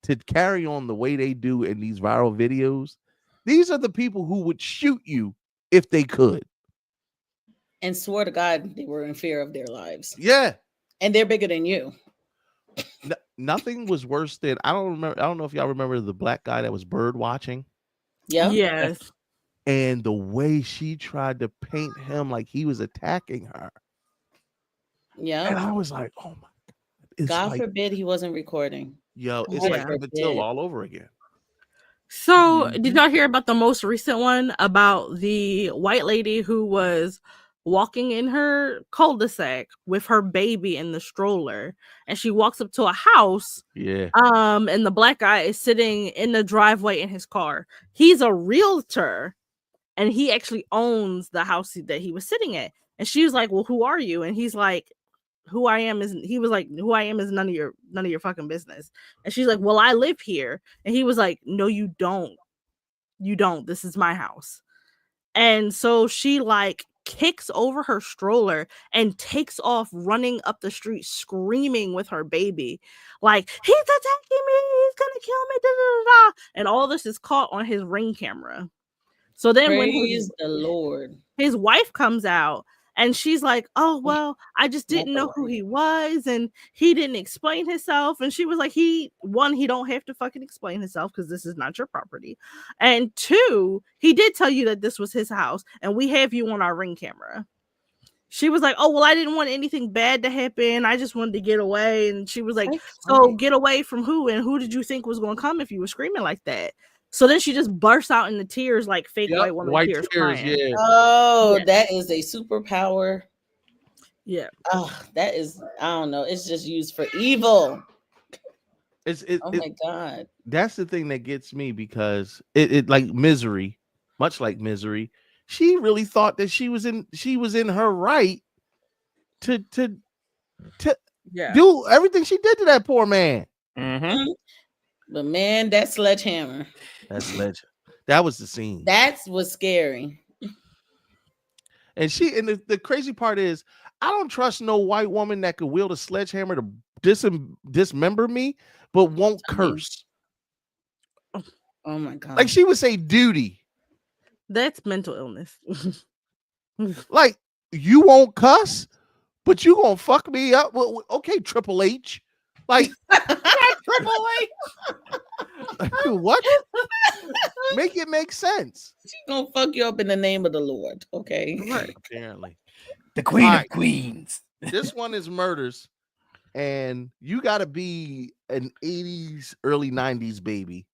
to carry on the way they do in these viral videos, these are the people who would shoot you if they could. And swore to God they were in fear of their lives. Yeah. And they're bigger than you. Nothing was worse than I don't know if y'all remember the black guy that was bird watching. Yeah. Yes. And the way she tried to paint him like he was attacking her. Yeah. And I was like, oh my God. God forbid he wasn't recording. Yo, it's like Emmett Till all over again. So, did y'all hear about the most recent one about the white lady who was walking in her cul-de-sac with her baby in the stroller, and she walks up to a house? Yeah. And the black guy is sitting in the driveway in his car. He's a realtor, and he actually owns the house that he was sitting at. And she was like, "Well, who are you?" And he's like, who I am is none of your fucking business. And she's like, "Well, I live here." And he was like, "No, you don't. You don't. This is my house." And so she like kicks over her stroller and takes off running up the street screaming with her baby, like, "He's attacking me, he's gonna kill me, da, da, da." And all this is caught on his Ring camera. So then Praise the Lord, his wife comes out and she's like, "Oh, well, I just didn't know who he was, and he didn't explain himself." And she was like, he don't have to fucking explain himself because this is not your property. And two, he did tell you that this was his house and we have you on our Ring camera. She was like, "Oh, well, I didn't want anything bad to happen. I just wanted to get away." And she was like, "So get away from who? And who did you think was going to come if you were screaming like that?" So then she just bursts out into tears, like fake white woman tears. Yeah. Oh, yeah. That is a superpower. Yeah. Oh, that is, I don't know. It's just used for evil. Oh my God. That's the thing that gets me because it like Misery, much like Misery, she really thought that she was in her right to do everything she did to that poor man. Mm-hmm. But man, that sledgehammer. That was the scene. That was scary. And the crazy part is, I don't trust no white woman that could wield a sledgehammer to dismember me, but won't curse. Oh my God. Like she would say duty. That's mental illness. Like, you won't cuss, but you gonna fuck me up. Well, okay, Triple H. Like Triple H. What? Make it make sense. She's gonna fuck you up in the name of the Lord. Okay. Right. Apparently. The Queen of Queens. This one is murders. And you gotta be an 80s, early 90s baby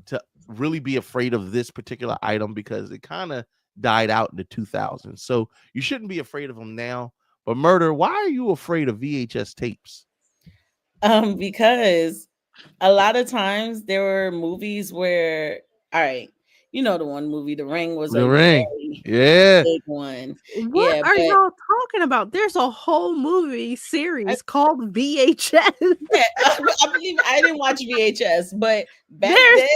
to really be afraid of this particular item because it kind of died out in the 2000s. So you shouldn't be afraid of them now. But Murder, why are you afraid of VHS tapes? Because a lot of times there were movies where, all right, you know the one movie, The Ring, was The Ring, big one. What are y'all talking about? There's a whole movie series called VHS. Yeah, I believe I didn't watch VHS, but back then,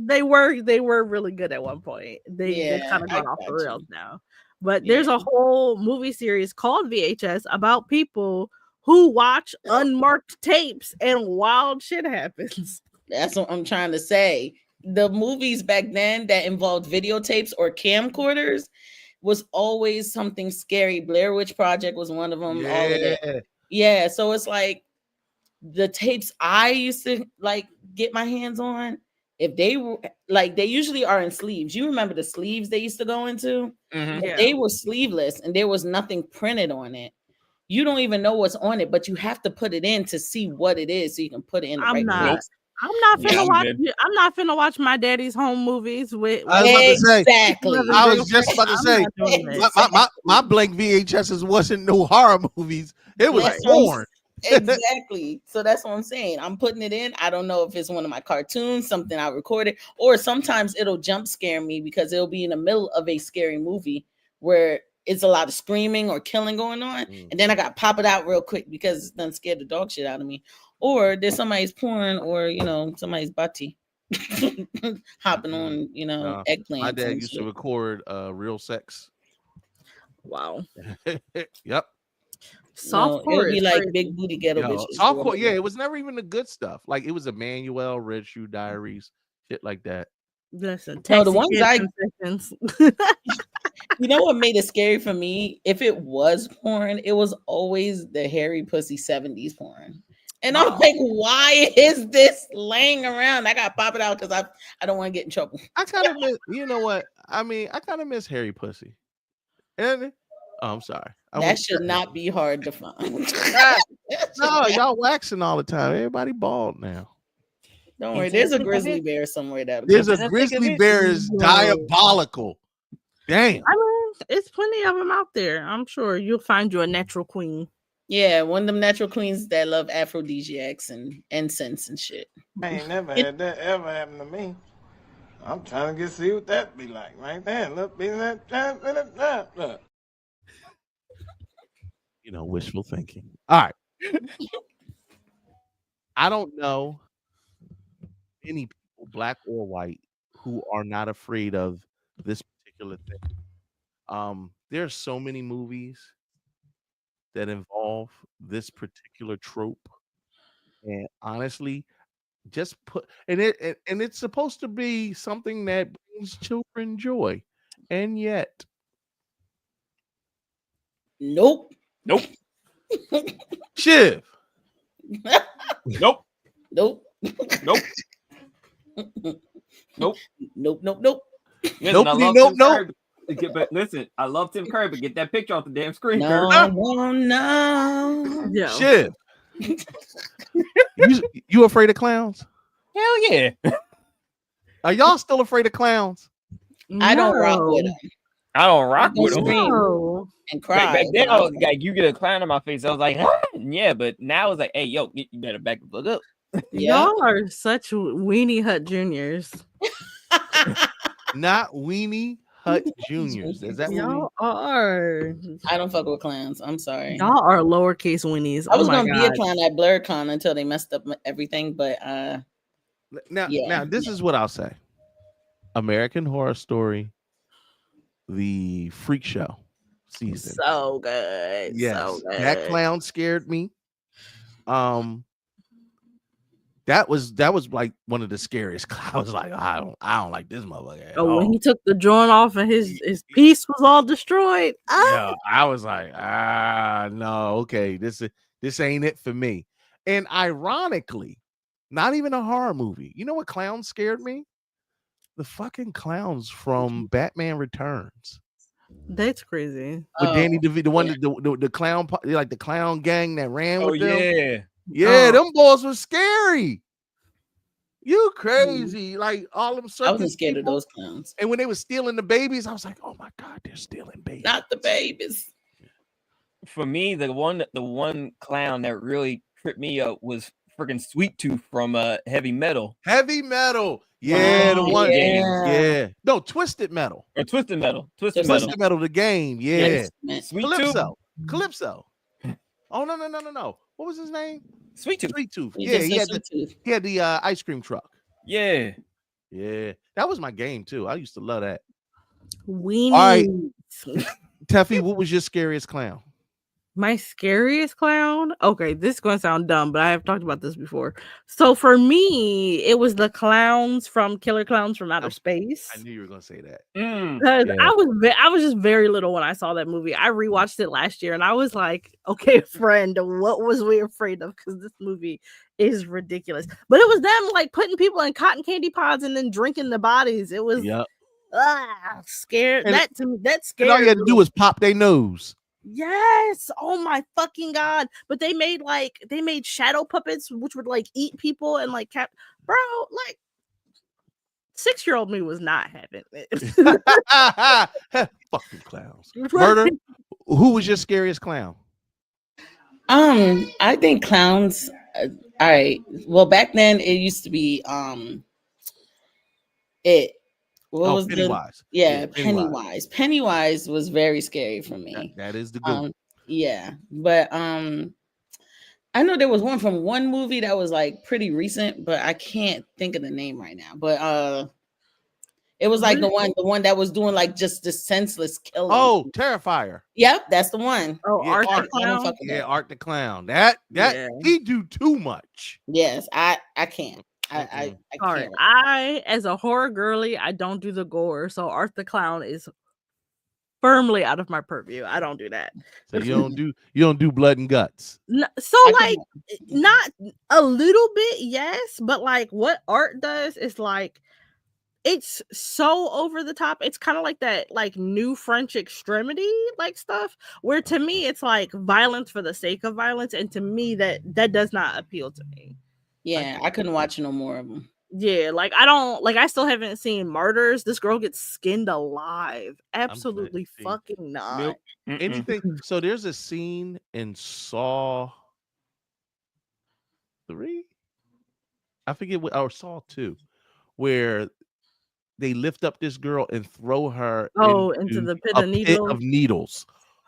they were really good at one point. They kind of got off the rails now. But there's a whole movie series called VHS about people who watch unmarked tapes and wild shit happens. That's what I'm trying to say. The movies back then that involved videotapes or camcorders was always something scary. Blair Witch Project was one of them. Yeah. All of that. Yeah. So it's like the tapes I used to like get my hands on, if they were like, they usually are in sleeves. You remember the sleeves they used to go into? Mhm. If they were sleeveless and there was nothing printed on it, you don't even know what's on it, but you have to put it in to see what it is so you can put it in the right place. I'm not Yeah, finna I'm watch. good. I'm not finna watch my daddy's home movies with. I was about to say. Exactly. I was just about to I'm say. not doing that. My blank VHSs wasn't no horror movies. It was That's what I'm porn. Exactly. So that's what I'm saying. I'm putting it in. I don't know if it's one of my cartoons, something I recorded, or sometimes it'll jump scare me because it'll be in the middle of a scary movie where it's a lot of screaming or killing going on. And then I got to pop it out real quick because it's done scared the dog shit out of me. Or there's somebody's porn or, somebody's butty hopping on, eggplants. My dad and used to shit. record real sex. Wow. Yep. Softcore it'll be is like crazy. big booty ghetto bitches. Softcore, yeah, it was never even the good stuff. Like it was Emmanuel, Red Shoe Diaries, shit like that. Listen, No, taxi the ones kid I confessions. You know what made it scary for me? If it was porn, it was always the hairy pussy 70s porn. And I'm like, why is this laying around? I gotta pop it out because I don't want to get in trouble. I kind of miss, you know what? I mean, I kind of miss hairy pussy. And I'm sorry. That should not be hard to find. No, y'all waxing all the time. Everybody bald now. Don't worry, there's a grizzly bear somewhere that There's a grizzly bear is diabolical. Damn. I mean, it's plenty of them out there. I'm sure you'll find you a natural queen. Yeah, one of them natural queens that love aphrodisiacs and incense and shit. I ain't never had that ever happen to me. I'm trying to see what that be like right there. Look, be that. Wishful thinking. All right. I don't know any people, black or white, who are not afraid of this particular thing. There's so many movies that involve this particular trope, and honestly, just put and it's supposed to be something that brings children joy, and yet, Nope. Shiv. Nope. Nope. Nope. Nope. Nope. Listen, I love nope, Tim nope. Curry, but listen, I love Tim Curry, but get that picture off the damn screen. No. Yeah. Shiv. You afraid of clowns? Hell yeah. Are y'all still afraid of clowns? I don't rock with them. I don't rock with them. No. And cry. Back then, I was like, you get a clown in my face. I was like, yeah, but now it's like, hey, yo, you better back the fuck up. Y'all are such weenie hut juniors. Not Weenie Hut Juniors. Is that what Y'all are? I don't fuck with clowns. I'm sorry. Y'all are lowercase weenies. I was oh my gonna be a God. clown at BlurCon until they messed up everything, but now this is what I'll say. American Horror Story, the Freak Show season. So good. Yes, So good. that clown scared me. That was like one of the scariest. I was like, I don't like this motherfucker. At Oh, when all. he took the joint off and his piece was all destroyed. Yeah, I was like, no, okay, this ain't it for me. And ironically, not even a horror movie. You know what clown scared me? The fucking clowns from Batman Returns. That's crazy. With Danny DeVito, the one the clown, like the clown gang that ran with them. Yeah. Them boys were scary. You crazy. Like all them circus I wasn't scared people. of those clowns. And when they were stealing the babies, I was like, oh my God, they're stealing babies. Not the babies. For me, the one clown that really tripped me up was freaking Sweet Tooth from Heavy Metal. Heavy Metal. Yeah, the one. Yeah. No, Twisted Metal. Or Twisted Metal. Twisted Twisted Metal, the game. Yeah. Yes. Sweet Tooth. Calypso. Oh, no. What was his name? Sweet Tooth. Sweet Tooth. You Yeah, just he said had Sweet Tooth. the ice cream truck. Yeah. Yeah. That was my game too. I used to love that. Weenie. All right. Teffy, what was your scariest clown? My scariest clown? Okay, this is gonna sound dumb, but I have talked about this before. So for me, it was the clowns from Killer Clowns from Outer Space. I knew you were gonna say that. Because Yeah. I was just very little when I saw that movie. I rewatched it last year and I was like, okay, friend, what was we afraid of? Because this movie is ridiculous. But it was them like putting people in cotton candy pods and then drinking the bodies. It was scared. And- That to me, that And scared. all you had to do was pop their nose. Yes. Oh my fucking god. But they made shadow puppets which would like eat people and like bro, like 6-year-old me was not having it. Fucking clowns. Murder. Who was your scariest clown? I think clowns. All right. Well, back then it used to be it. What was Pennywise? Pennywise. Pennywise was very scary for me. That is the good. Yeah, but I know there was one from one movie that was like pretty recent, but I can't think of the name right now. But it was like the one that was doing like just the senseless killing. Oh, Terrifier. Yep, that's the one. Oh, Yeah, Art Art, the Clown. Art the Clown. That he do too much. Yes, I can't. I Sorry, can't. I as a horror girly, I don't do the gore. So Art the Clown is firmly out of my purview. I don't do that. So you don't do blood and guts. So like not a little bit, yes, but like what Art does is like it's so over the top. It's kind of like that like new French extremity like stuff where to me it's like violence for the sake of violence, and to me that does not appeal to me. Yeah, I couldn't watch no more of them. Yeah, like I don't like. I still haven't seen Martyrs. This girl gets skinned alive. Absolutely fucking not. Anything. So there's a scene in Saw 3. I forget what, or Saw 2, where they lift up this girl and throw her into the pit of needles.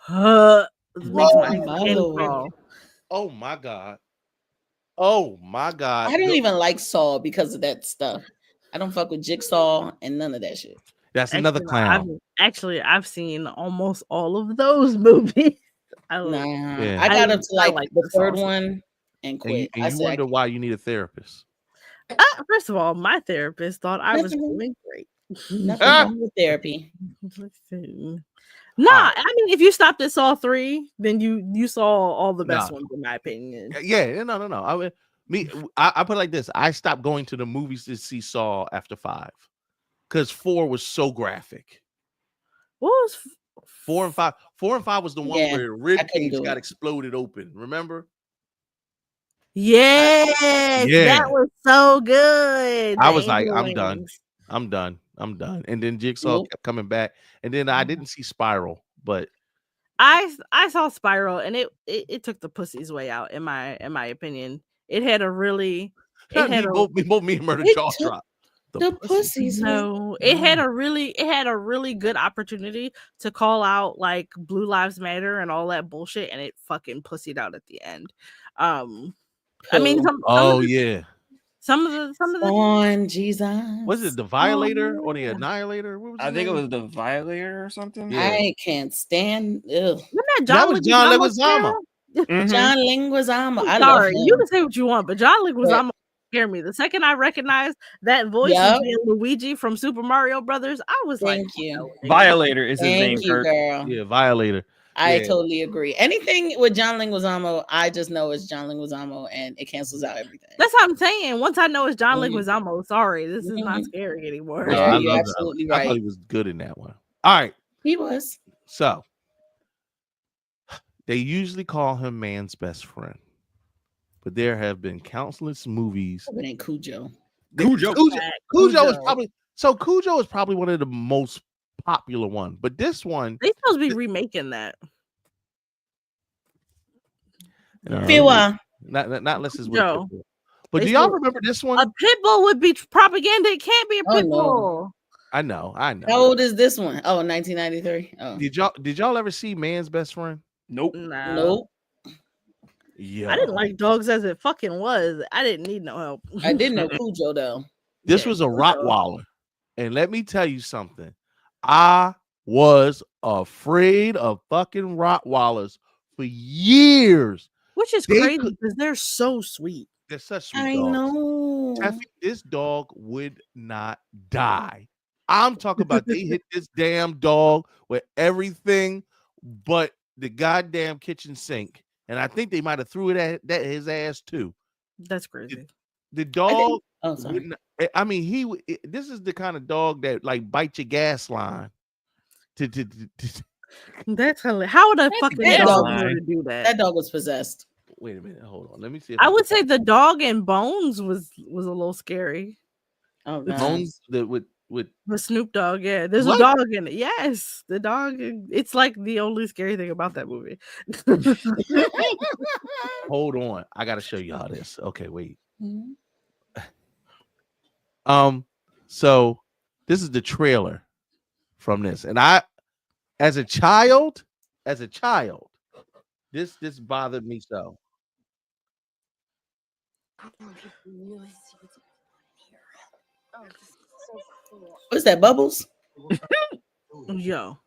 Makes my skin crawl. Oh my god. Oh my god. I don't even like Saw because of that stuff. I don't fuck with Jigsaw and none of that shit. That's another clown. I've seen almost all of those movies. I got up to like the third one and quit. And you wonder why you need a therapist. First of all, my therapist thought I was doing great. Nothing wrong with therapy. Nah, I mean, if you stopped at Saw 3, then you saw all the best ones, in my opinion. Yeah, no. I put it like this: I stopped going to the movies to see Saw after 5, because 4 was so graphic. What was 4 and 5? 4 and 5 was the one where rib cage got exploded open. Remember? Yes, that was so good. I was like, I'm done. And then Jigsaw kept coming back, and then I didn't see Spiral, but I saw Spiral, and it took the pussy's way out in my opinion. It had a really both me and Murder jaw drop. The pussies. No, it had a really good opportunity to call out like Blue Lives Matter and all that bullshit, and it fucking pussied out at the end. I mean, some of the on Jesus. Was it the Violator or the Annihilator? What was I think it was the Violator or something. Yeah. I can't stand. That was John Leguizamo. John Leguizamo. Sorry, you can say what you want, but John Leguizamo scared me. The second I recognized that voice of Luigi from Super Mario Brothers, I was Thank you. Violator is his name. Girl. Yeah, Violator. I totally agree. Anything with John Leguizamo, I just know it's John Leguizamo, and it cancels out everything. That's what I'm saying. Once I know it's John Leguizamo, sorry, this is not scary anymore. No, you're absolutely right. I thought he was good in that one. All right, he was. So they usually call him man's best friend, but there have been countless movies. It ain't Cujo. Cujo is probably one of the most popular one, but this one they supposed to be remaking that. Not unless it's with Pitbull. But do y'all remember this one? A Pitbull would be propaganda. It can't be a Pitbull. No. I know. How old is this one? Oh, 1993. Oh. Did y'all ever see Man's Best Friend? Nope. Nope. Yeah. I didn't like dogs as it fucking was. I didn't need no help. I didn't know Cujo though. This was a Rottweiler. And let me tell you something. I was afraid of fucking Rottweilers for years. Which is They crazy could- because they're so sweet. They're such sweet I dogs. know. Teffy, this dog would not die. I'm talking about they hit this damn dog with everything but the goddamn kitchen sink. And I think they might have threw it at his ass too. That's crazy. The dog, Oh, sorry. wouldn't- I mean, this is the kind of dog that like bites your gas line. That's hilarious. How would a fucking that dog dog- know to do that? That dog was possessed. Wait a minute, hold on. Let me see. If I can would say the dog and Bones was a little scary. Oh, the God. bones with The Snoop Dogg, yeah. There's What? a dog in it. Yes, the dog. It's like the only scary thing about that movie. hold on. I gotta show y'all this. Okay, wait. Mhm. So this is the trailer from this, and I, as a child, this bothered me so. What's that, Bubbles? Yo,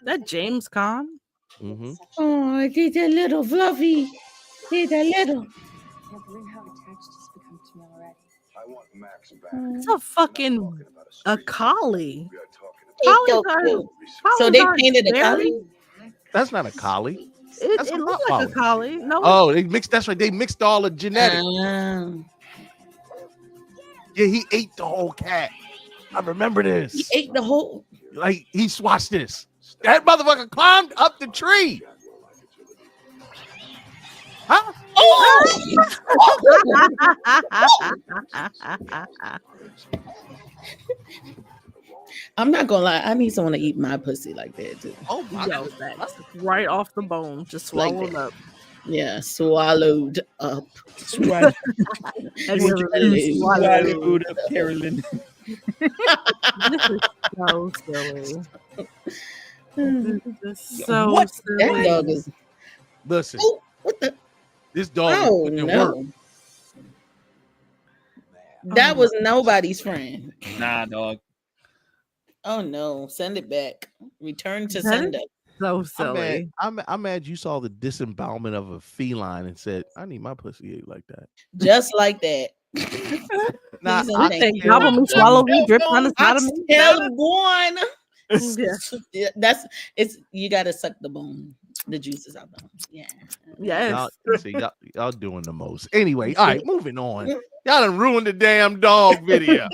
that James Caan. Mm-hmm. Oh, he's a little fluffy. He's a little. It's a fucking a collie. He's Collies so are- cute. collies So they aren't painted a scary. collie? That's not a collie. It a looks pop like a collie. No, Oh, they mixed. That's right. They mixed all the genetics. Yeah, he ate the whole cat. I remember this. He ate the whole. Like he watched this. That motherfucker climbed up the tree. Huh? I'm not gonna lie. I need someone to eat my pussy like that too. Oh my Yo, that's right off the bone, just Like swallowed that. up. Yeah, swallowed up. Have you ever been swallowed? up, Carolyn. This is so silly. This is so What? silly. That dog is. Listen, Oh, what the? this dog Oh put in work. no! That was nobody's friend. Nah, dog. Oh no! Send it back. Return to That is sender. So I'm silly. mad. I'm mad you saw the disembowelment of a feline and said, "I need my pussy ate like that." Just like that. Nah, Please and I thank think you. Gobble me, swallow me, drip on the side of me. Still going. Yeah. Yeah, that's it's. You gotta suck the bone, the juices out the bone. Yeah. Yes. Y'all doing the most. Anyway, all right, moving on. Y'all done ruined the damn dog video.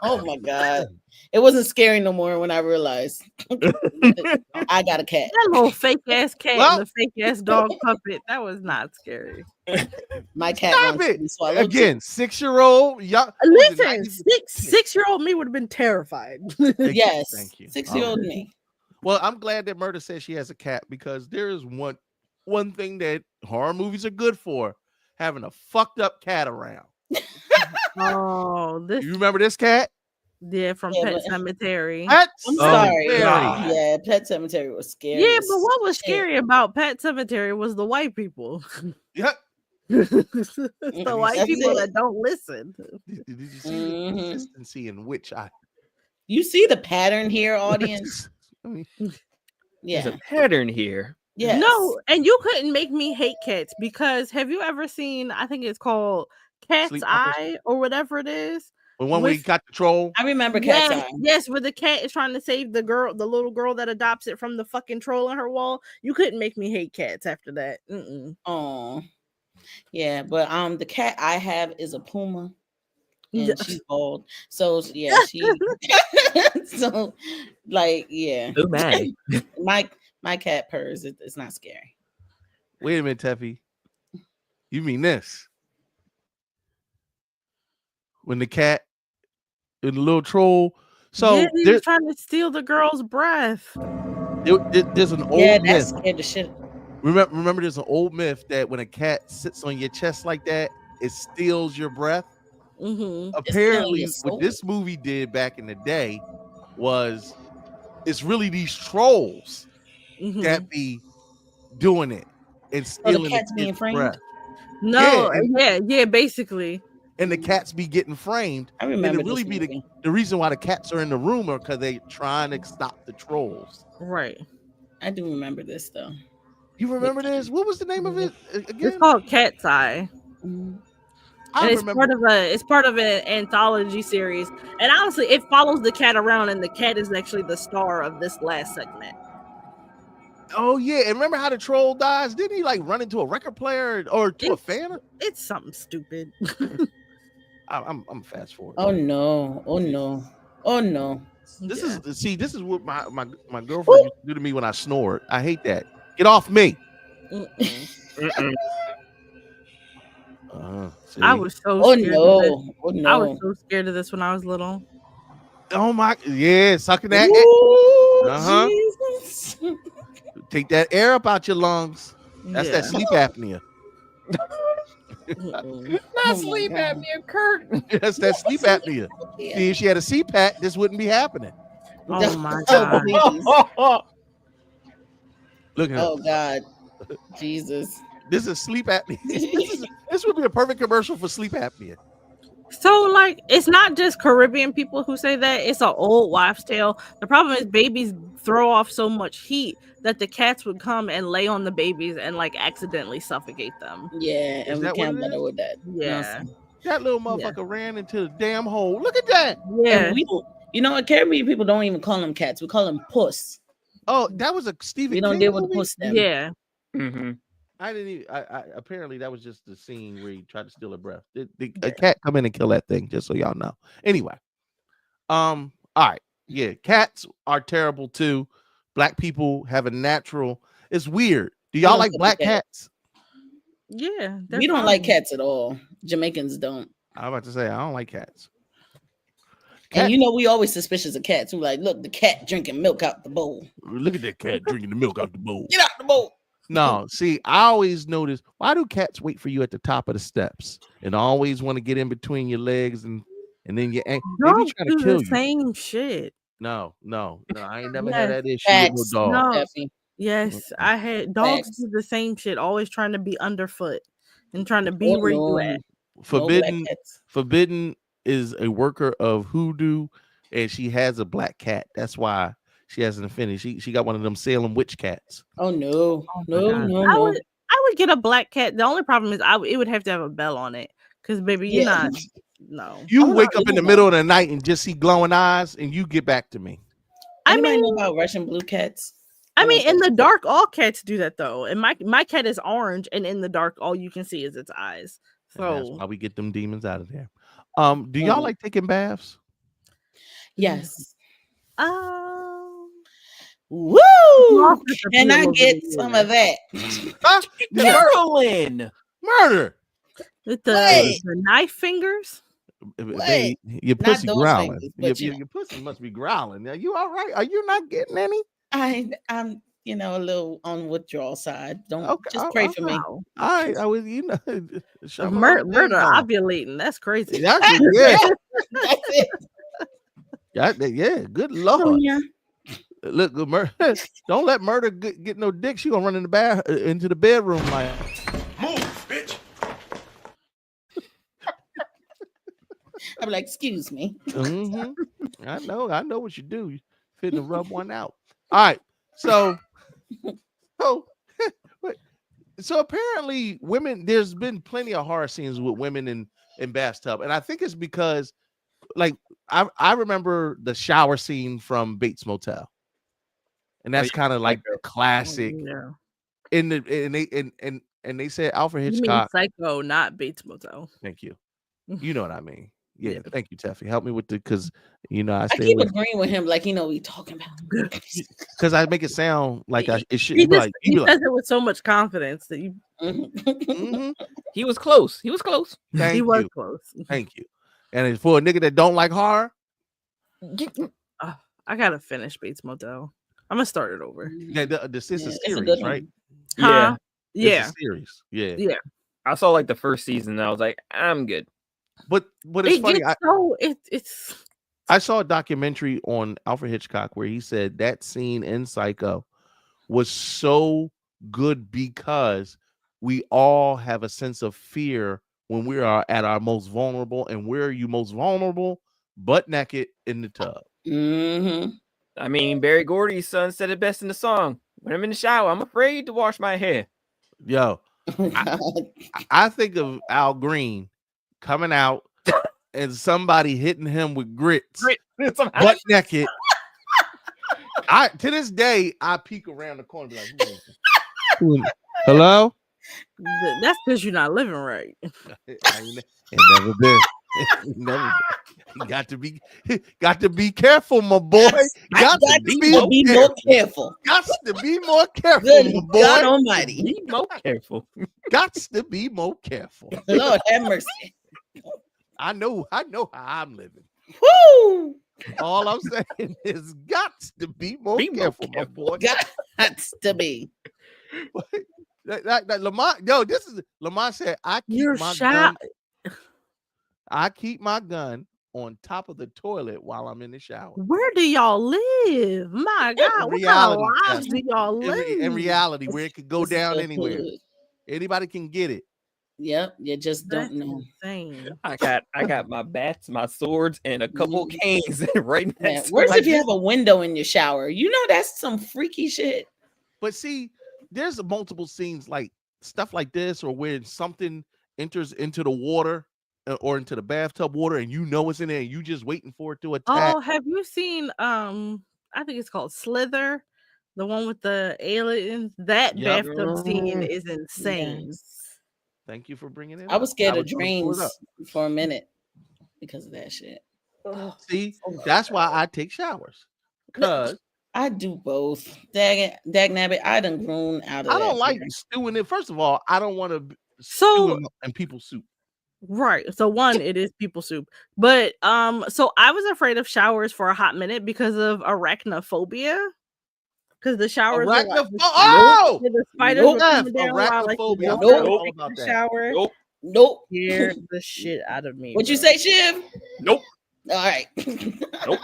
Oh my god, it wasn't scary no more when I realized I got a cat. That little fake ass cat Well- and the fake ass dog puppet. That was not scary. My cat Stop wants to it be swallowed. again. 6-year-old. Y'all Listen, six-year-old me would have been terrified. Yes. Thank you. 6-year-old me. Well, I'm glad that Murder says she has a cat because there is one thing that horror movies are good for: having a fucked up cat around. Oh, this You remember this cat? yeah from Yeah, Pet but- Cemetery. Pet I'm sorry. Cemetery. Yeah, Pet Cemetery was scary. Yeah, as but what was shit. scary about Pet Cemetery was the white people. Yep. The white That's people it. that don't listen. Did you see Mhm. the consistency in which I? You see the pattern here, audience? I mean, There's Yeah. a pattern here. Yes. No, and you couldn't make me hate cats because have you ever seen? I think it's called Cat's Sleepwalkers? Eye or whatever it is. when we With- got the troll. I remember Cat's Yes, Eye. yes, where the cat is trying to save the little girl that adopts it from the fucking troll in her wall. You couldn't make me hate cats after that. Mm-mm. Oh. Yeah, but the cat I have is a puma. Yeah. And she's bald. So yeah, she so like yeah. Oh man. My cat purrs. It's not scary. Wait a minute, Teffy. You mean this? When the cat and the little troll. So Yeah, he was trying to steal the girl's breath. there's an old Yeah, that myth. scared the shit. Remember, there's an old myth that when a cat sits on your chest like that, it steals your breath. Mm-hmm. Apparently, your soul. what this movie did back in the day was it's really these trolls Mm-hmm. that be doing it and stealing cat's the being kid's framed? breath. No, and- yeah, basically. and the cats be getting framed. I And remember it really this be movie. the reason why the cats are in the room are because they trying to stop the trolls. Right. I do remember this though. You remember this? What was the name of it again? It's called Cat's Eye. Mhm. I And it's remember. part of an anthology series. And honestly, it follows the cat around, and the cat is actually the star of this last segment. Oh yeah, and remember how the troll dies? Didn't he like run into a record player or to a fan? It's something stupid. I'm fast forward. Oh no! Oh no! Oh no! This is what my girlfriend used to do to me when I snored. I hate that. Get off me. I was so Oh scared of this. no! Oh I was no! so scared of this when I was little. Oh my, yeah, sucking that. Jesus. Take that air up out your lungs. That's that Yeah. sleep apnea. Not sleep apnea, Kurt. That's that sleep apnea. See, if she had a CPAP, this wouldn't be happening. Oh my Oh, god. please. Look at her. Oh God. Jesus. This is sleep apnea. This would be a perfect commercial for sleep apnea. So, like, it's not just Caribbean people who say that. It's an old wives' tale. The problem is babies throw off so much heat that the cats would come and lay on the babies and, like, accidentally suffocate them. Yeah, and we that what can't it bother is? with that. Yeah. nonsense. That little motherfucker ran into the damn hole. Look at that. Yeah. And we don't, you know what? Caribbean people don't even call them cats. We call them puss. Oh, that was a Stephen We don't King deal with movie? puss them. Yeah. Mm-hmm. I didn't even. I apparently that was just the scene where he tried to steal her breath. A cat come in and kill that thing, just so y'all know. Anyway, all right, yeah, cats are terrible too. Black people have a natural. It's weird. Do y'all don't like fuck black with cats. cats? Yeah. We don't like cats at all. Jamaicans don't. I'm about to say I don't like cats. And you know we always suspicious of cats. We're like, look, the cat drinking milk out the bowl. Look at that cat drinking the milk out the bowl. Get out the bowl. No, see, I always notice, why do cats wait for you at the top of the steps and always want to get in between your legs and then you maybe Dogs trying to do kill the you? same shit. No, I ain't never had Yes. that issue Facts. with no dog. No. Effie. Yes, I had dogs Facts. do the same shit, always trying to be underfoot and trying to be Oh, where you no. at. Forbidden, No black cats. Forbidden is a worker of hoodoo, and she has a black cat. That's why she has an affinity. She got one of them Salem witch cats. Oh no, Oh my no, God. no, I no. would get a black cat. The only problem is it would have to have a bell on it. Because baby, you're Yeah. not no. You I'm wake not up in the doing middle of the night and just see glowing eyes, and you get back to me. Anybody mean- know about Russian blue cats? I mean, in the dark, all cats do that though. And my cat is orange, and in the dark, all you can see is its eyes. And that's So why we get them demons out of there. Do y'all like taking baths? Yes. Lost Woo! at the Can I feel over get the some years. of that? Huh? Carolyn. Murder. With Wait. the knife fingers. Your Not pussy those growling. fingers, but you know. Your pussy must be growling. Are you all right? Are you not getting any? I'm a little on withdrawal side. Don't just pray for me. Wow. I was, shove it on the Murder damn bone. ovulating. That's crazy. That's it, yeah. That's it. Yeah, good Oh, lord. yeah. Look, don't let murder get no dick. She gonna run in the into the bedroom like. Move, bitch. I'm like, excuse me. Mhm. I know what you do. You fitting to rub one out. All right, so apparently women. There's been plenty of horror scenes with women in bathtub, and I think it's because, like, I remember the shower scene from Bates Motel, and that's kind of like the classic. Yeah. And they said Alfred You mean Hitchcock. Psycho, not Bates Motel. Thank you. You know what I mean. Yeah, thank you, Teffy. Help me with because I I stay keep away agreeing with him, like we talking about. because I make it sound like it should. He, You be just, like, he you be like, says it with so much confidence that you mhm, He was close. He was close. thank he was you, close. thank you. And it's for a nigga that don't like horror. I gotta finish Bates Motel. I'm gonna start it over. Yeah, this is a It's a series, good one. right? Huh? It's Yeah. a series. Yeah, Yeah. I saw like the first season and I was like, I'm good. but it's It funny. gets so it's I saw a documentary on Alfred Hitchcock where he said that scene in Psycho was so good because we all have a sense of fear when we are at our most vulnerable. And where are you most vulnerable? Butt naked in the tub. Mm-hmm. I mean, Barry Gordy's son said it best in the song. When I'm in the shower, I'm afraid to wash my hair. Yo, I think of Al Green coming out and somebody hitting him with grits, butt naked. To this day, I peek around the corner and be like, who is it? Hello? That's because you're not living right. It never been. Never been. You got to be careful, my boy. Got to be more careful. Got to be more careful, Good my boy. God Almighty. Be more careful. Got to be more careful. Lord have mercy. I know how I'm living. Woo! All I'm saying is got to be more careful, my boy. Got to be. That Lamont, Lamont said, I keep my gun on top of the toilet while I'm in the shower. Where do y'all live? My God, what kind of lives do y'all live? In reality, where it could go down anywhere. Anybody can get it. Yep, you just don't know. Insane. I got my bats, my swords, and a couple canes right next to Where's my if you have a window in your shower? You know that's some freaky shit. But see, there's multiple scenes like stuff like this, or where something enters into the water or into the bathtub water, and you know it's in there, and you just waiting for it to attack. Oh, have you seen? I think it's called Slither, the one with the aliens. That bathtub scene is insane. Yes. Thank you for bringing it. I was scared of gonna pull it drains up. for a minute because of that shit. See, that's why I take showers. Cause I do both. Dag nabbit, I done grown out of I that. don't like stewing it. First of all, I don't want to So stew in people's soup. right. So one, it is people soup. But so I was afraid of showers for a hot minute because of arachnophobia. Because the showers are like, the spiders were coming down while like arachnophobia. all about that. Shower. Nope. Scared the shit out of me. What you say, Shiv? Nope. All right. Nope.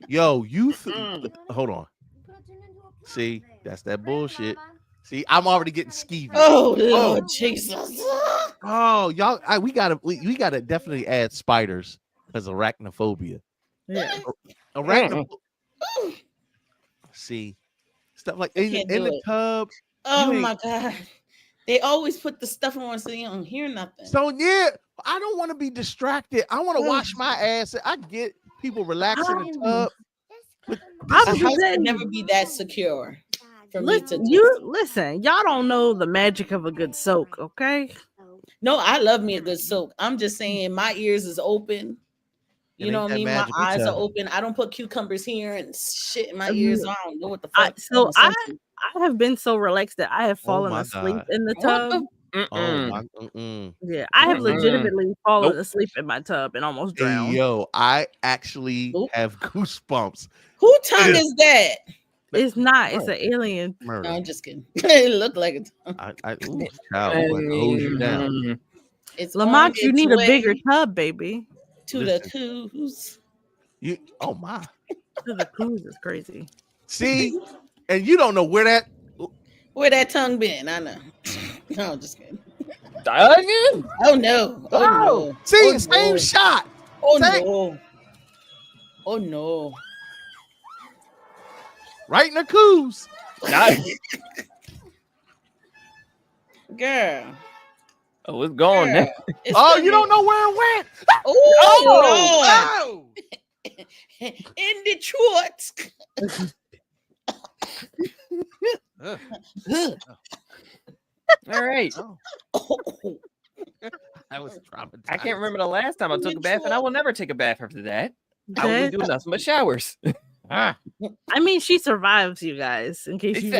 Yo, hold on. See, that's that bullshit. See, I'm already getting skeevy. Oh Lord Jesus. Oh, y'all, we gotta definitely add spiders because arachnophobia. Yeah. See, stuff like in the tub. Oh my God. They always put the stuff on so you don't hear nothing. So yeah, I don't want to be distracted. I want to wash my ass. I get people relaxing in the tub. But the house would never be that secure. Listen, y'all don't know the magic of a good soak, okay? No, I love me a good soak. I'm just saying my ears is open. You know what I mean? My eyes are open. I don't put cucumbers here and shit in my ears. I don't know what the fuck. I have been so relaxed that I have fallen asleep in the tub. Yeah, I have legitimately fallen asleep in my tub and almost drowned. Hey, yo, I actually have goosebumps. Who tongue is that? It's not. It's an alien. No, I'm just kidding. It looked like it. Hold you down. It's Lamont, you need a bigger tub, baby. To the coos. Oh my. To the coos is crazy. See, and you don't know where that tongue been. I know. No, I'm just kidding. Again? Oh no. Oh no. See, same shot. Oh no. Oh no. Right in the coos. Nice. Girl. Oh, it's gone. Oh, you don't know where it went. Oh, in Detroit. All right. I was traumatized. I can't remember the last time I took a bath, and I will never take a bath after that. I will be doing nothing but showers. I mean, she survives, you guys, in case you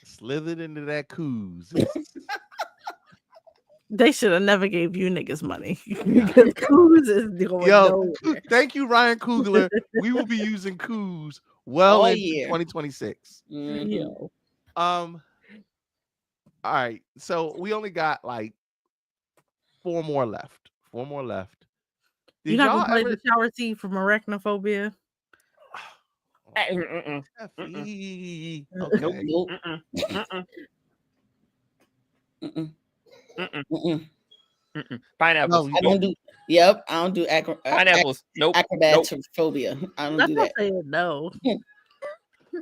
slithered into that coos. They should have never gave you niggas money. Because coos is going nowhere. Thank you, Ryan Coogler. We will be using coos well into 2026. Mm-hmm. All right, so we only got like 4 more left. You're not gonna play the shower scene from arachnophobia? Okay. Nope. Pineapples. No, I don't do. Yep, I don't do Pineapples. Nope. acrobatrophobia. I don't That's do not that. saying no.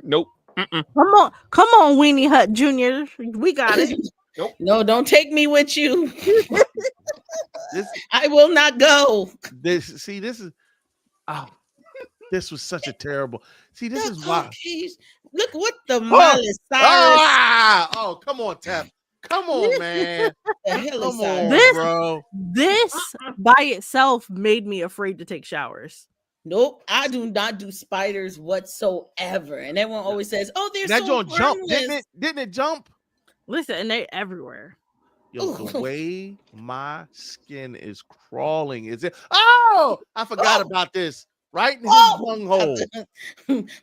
Nope. Come on, Weenie Hut Junior. We got it. Nope. No, don't take me with you. this I will not go. this is oh, this was such a terrible. See, this is why. Look what the Miley Cyrus. Oh, come on, Tap. Come on, man. The hell is Come on, This- bro. This by itself made me afraid to take showers. Nope, I do not do spiders whatsoever. And everyone always says, "Oh, they're That so joint jump, harmless." didn't it? Didn't it jump? Listen, and they everywhere. Yo, the way my skin is crawling is it? Oh, I forgot about this. Right in his bunghole.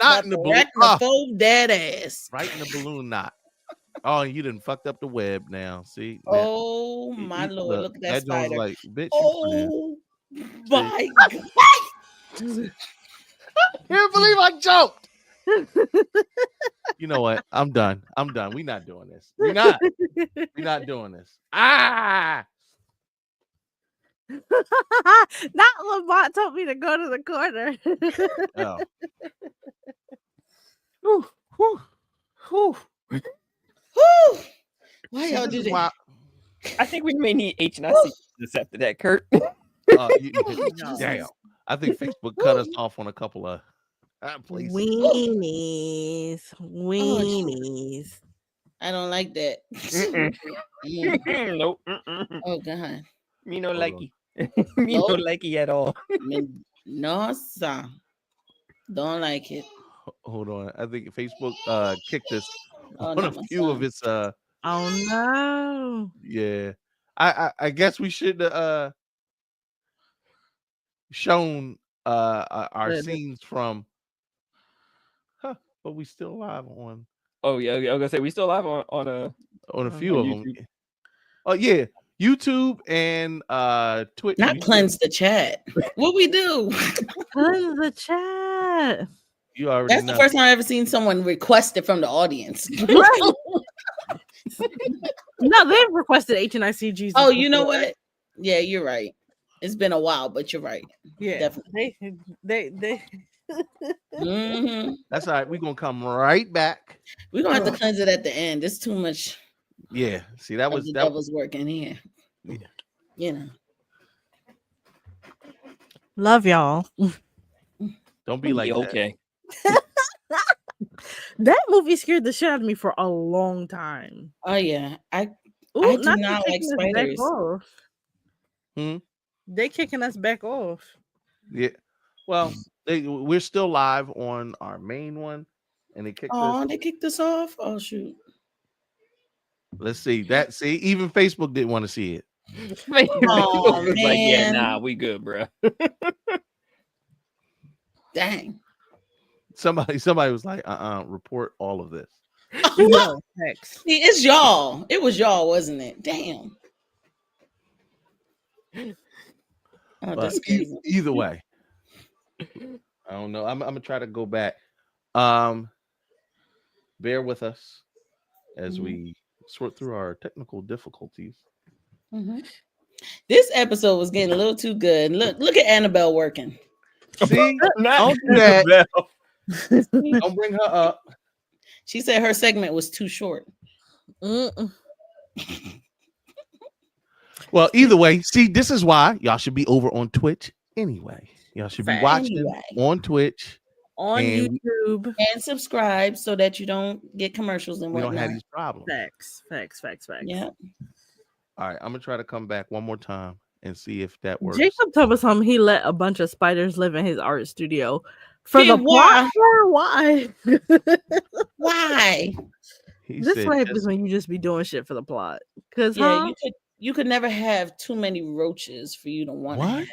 Not in the balloon. Arachnophobe dead ass. Right in the balloon knot. Oh, you done fucked up the web now. See? Oh my lord! Look at that joint's spider. like, bitch. Oh my god! Can't believe I jumped. You know what? I'm done. We're not doing this. We're not doing this. Ah! Not Lamont told me to go to the corner. Oh. Whew, whew, whew. Whew. Why y'all do that? Why, I think we may need HNIC this after that, Kurt. damn. I think Facebook cut us off on a couple of places. Weenies. I don't like that. Nope. Oh god. Me no likey. Me no likey at all. No, sir. Don't like it. Hold on. I think Facebook kicked us on no, a few of its Oh no. yeah. I guess we should shown our scenes from but we still live on Oh yeah, I was gonna say we still live on a few of YouTube. them. Oh yeah, YouTube and Twitch. Not cleanse the chat. What we do? Cleanse the chat. You already That's know. the first time I've ever seen someone request it from the audience. No, they've requested HNIC Jesus. Oh, you know what? Yeah, you're right. It's been a while, but you're right. Yeah, definitely. They. That's all right. We're gonna come right back. We're gonna have to cleanse it at the end. It's too much. Yeah. See, that was the devil's work in here. Yeah. You know. Love y'all. Don't be like okay. That movie scared the shit out of me for a long time. Oh yeah, I Ooh, do not like spiders. They kicking us back off. Yeah. Well, we're still live on our main one, and they kicked us. They kicked us off. Oh shoot. Let's see that. See, even Facebook didn't want to see it. Oh, was like, yeah, man. nah, we good, bro. Dang. Somebody was like, report all of this. No, See, it's y'all. It was y'all, wasn't it? Damn. Oh, But that's crazy. either way, I don't know. I'm gonna try to go back. Bear with us as we sort through our technical difficulties. Mm-hmm. This episode was getting a little too good. Look at Annabelle working. See, don't do that. Don't bring her up. She said her segment was too short. Well, either way, see, this is why y'all should be over on Twitch anyway. Y'all should be watching on Twitch, on YouTube, and subscribe so that you don't get commercials and we whatnot. don't have these problems. Facts. Yeah. All right, I'm gonna try to come back one more time and see if that works. Jacob told us he let a bunch of spiders live in his art studio. For Yeah, the plot? Why? Why? This is what happens when you just be doing shit for the plot. Because you could never have too many roaches for you to want to have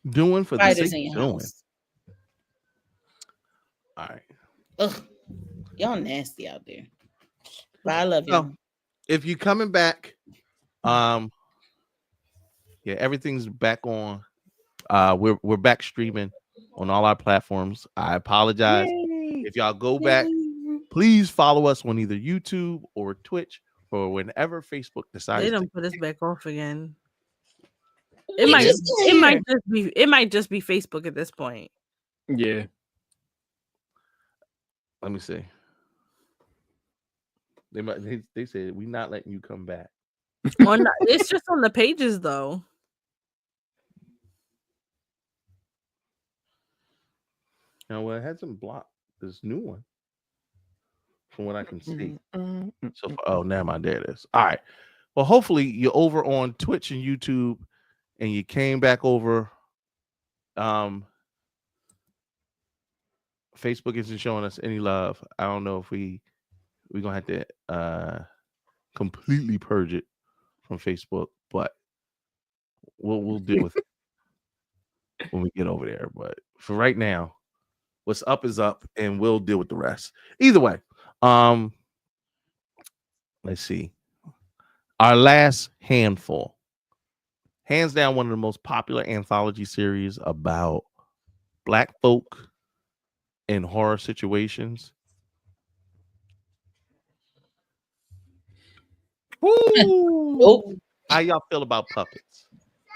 doing for the spiders sake in of your doing. house. All right. Ugh, y'all nasty out there. But I love you. So, if you're coming back, yeah, everything's back on. We're back streaming on all our platforms. I apologize. If y'all go back, please follow us on either YouTube or Twitch for whenever Facebook decides They to. don't put us back off again. We just It might here. just be Facebook at this point. Yeah. Let me see. They said we're not letting you come back. It's just on the pages though. Now, well, it hasn't blocked this new one, from what I can see. So, oh, never mind. There it is. All right. Well, hopefully you're over on Twitch and YouTube, and you came back over. Facebook isn't showing us any love. I don't know if we're gonna have to completely purge it from Facebook, but we'll deal with it when we get over there. But for right now, what's up is up, and we'll deal with the rest. Either way, let's see. Our last handful, hands down, one of the most popular anthology series about Black folk in horror situations. Woo! Nope. How y'all feel about puppets?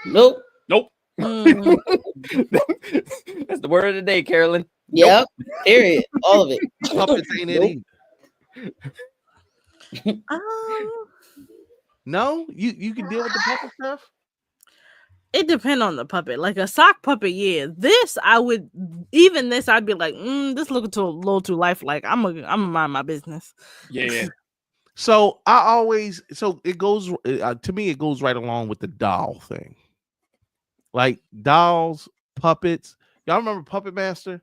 Nope. Nope. Mm. That's the word of the day, Carolyn. Yep. Period. All of it. Puppets ain't it either. Um, No, you can deal with the puppet stuff. It depends on the puppet. Like a sock puppet, yeah. I'd be like, this looking a little too lifelike. I'm gonna mind my business. Yeah. So it goes to me. It goes right along with the doll thing. Like dolls, puppets. Y'all remember Puppet Master?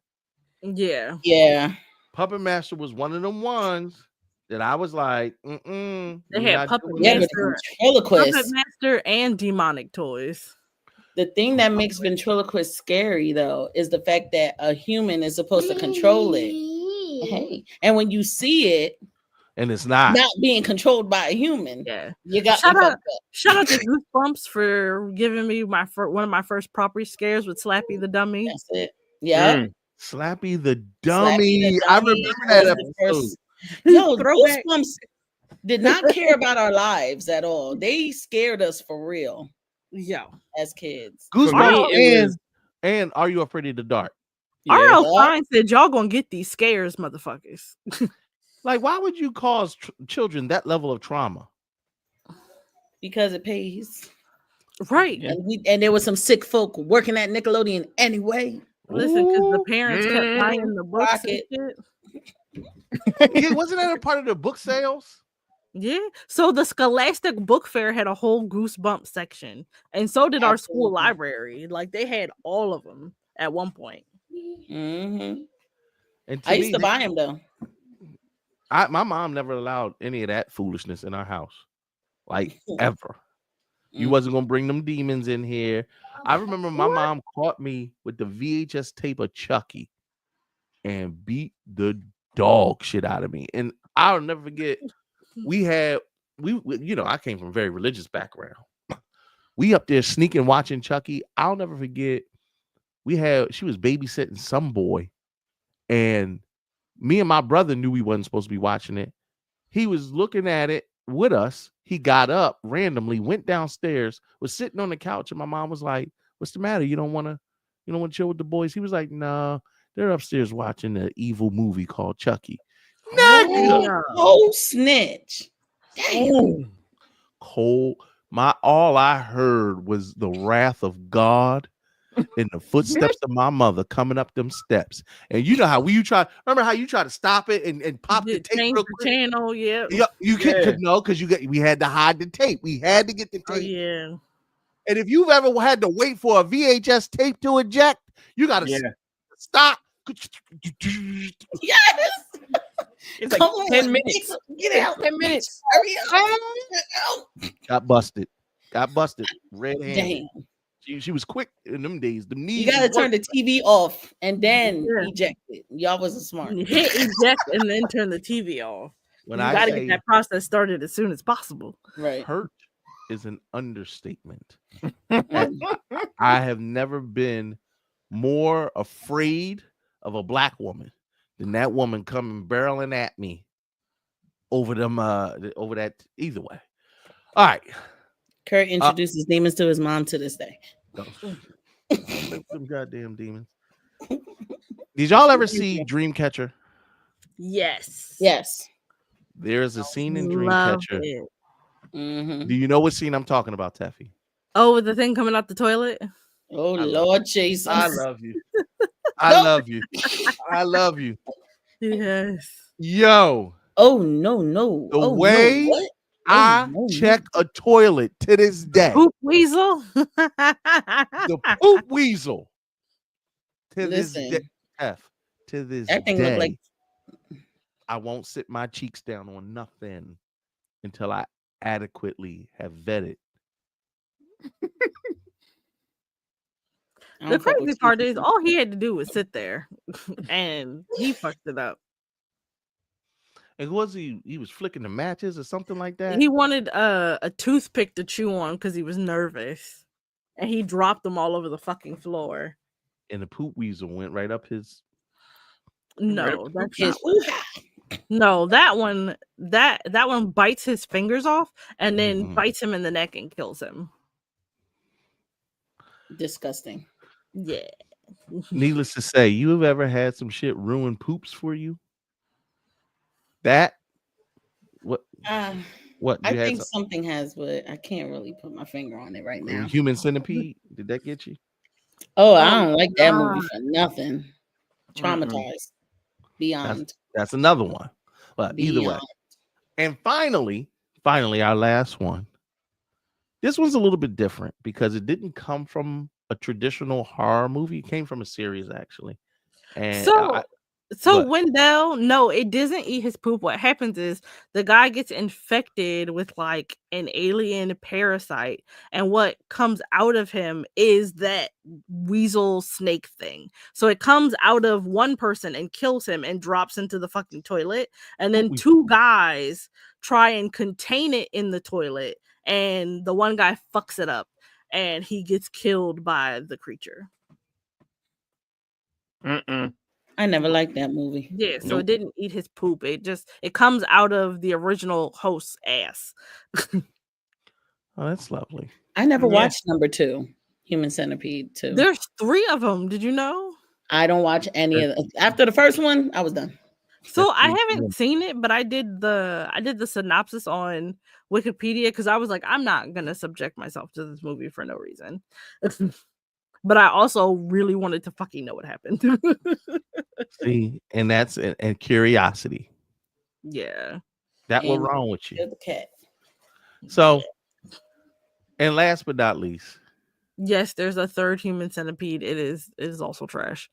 Yeah. Yeah. Puppet Master was one of them ones that I was like, They had Puppet ventriloquist. Puppet Master and demonic toys. The thing that makes ventriloquist scary, though, is the fact that a human is supposed to control it. Hey, and when you see it, and it's not being controlled by a human, yeah, you got shout out to Goosebumps for giving me one of my first property scares with Slappy the Dummy. That's it. Yeah, Slappy the Dummy. I remember that episode. Yo, Goosebumps did not care about our lives at all. They scared us for real. Yeah, as kids. Goosebumps and Are You Afraid of the Dark? R.L. Stein said y'all gonna get these scares, motherfuckers. Like, why would you cause children that level of trauma? Because it pays. Right. And there was some sick folk working at Nickelodeon anyway. Listen, because the parents kept buying the books and shit. Yeah, wasn't that a part of the book sales? Yeah. So the Scholastic Book Fair had a whole Goosebumps section, and so did our school library. Like they had all of them at one point. Mm-hmm. And I used to buy them though. My mom never allowed any of that foolishness in our house, like ever. You wasn't gonna bring them demons in here. I remember my mom caught me with the VHS tape of Chucky and beat the dog shit out of me. And I'll never forget. We I came from a very religious background. We up there sneaking watching Chucky. I'll never forget. She was babysitting some boy, and me and my brother knew we wasn't supposed to be watching it. He was looking at it with us. He got up randomly, went downstairs, was sitting on the couch, and my mom was like, "What's the matter? You don't want to chill with the boys?" He was like, "No, they're upstairs watching an evil movie called Chucky." Oh, snitch. Damn. Cole, all I heard was the wrath of God and the footsteps of my mother coming up them steps. And you know how you try to stop it and pop the tape real quick? Channel, yeah. You can't because we had to hide the tape. We had to get the tape. Oh, yeah. And if you've ever had to wait for a VHS tape to eject, you gotta stop. Yes. It's like 10 minutes. Get out. 10 minutes. Hurry up. Got busted. Red handed. Damn. She was quick in them days. The knees. You gotta turn the TV off and then eject it. Y'all wasn't smart. You hit eject and then turn the TV off. You gotta get that process started as soon as possible. Right. Hurt is an understatement. I have never been more afraid of a black woman than that woman coming barreling at me over them over that either way. All right. Kurt introduces demons to his mom to this day. Them goddamn demons. Did y'all ever see Dreamcatcher? Yes. Yes. There's a scene in Love Dreamcatcher. it. Mm-hmm. Do you know what scene I'm talking about, Teffy? Oh, with the thing coming out the toilet. Oh Lord Jesus! I love you. I love you. I love you. Yes. Yo. Oh no! The Oh way no! What? I check a toilet to this day. Poop weasel. The poop weasel. To Listen, this day. To this that thing day. look like. I won't sit my cheeks down on nothing until I adequately have vetted. The crazy part is all he had to do was sit there and he fucked it up. And was he was flicking the matches or something like that? He wanted a toothpick to chew on because he was nervous. And he dropped them all over the fucking floor. And the poop weasel went right up his. No, that's not no, that one bites his fingers off and then bites him in the neck and kills him. Disgusting. Yeah. Needless to say, you have ever had some shit ruin poops for you? That what? What? I think something has, but I can't really put my finger on it right now. Human Centipede? Did that get you? Oh, I don't like that movie for nothing. Traumatized. Beyond. That's another one. But either way. And finally, our last one. This one's a little bit different because it didn't come from a traditional horror movie. It came from a series, actually. And so Wendell, no, it doesn't eat his poop. What happens is the guy gets infected with like an alien parasite, and what comes out of him is that weasel snake thing. So it comes out of one person and kills him and drops into the fucking toilet, and then two guys try and contain it in the toilet, and the one guy fucks it up, and he gets killed by the creature. I never liked that movie. Yeah, so it didn't eat his poop. It comes out of the original host's ass. Oh, that's lovely. I never watched number 2, Human Centipede 2. There's 3 of them. Did you know? I don't watch any of them. After the first one, I was done. So I haven't seen it, but I did the synopsis on Wikipedia because I was like, I'm not gonna subject myself to this movie for no reason. But I also really wanted to fucking know what happened. See, and that's and curiosity. Yeah. That was wrong with you. The cat. So, and last but not least. Yes, there's a 3rd Human Centipede. It is also trash.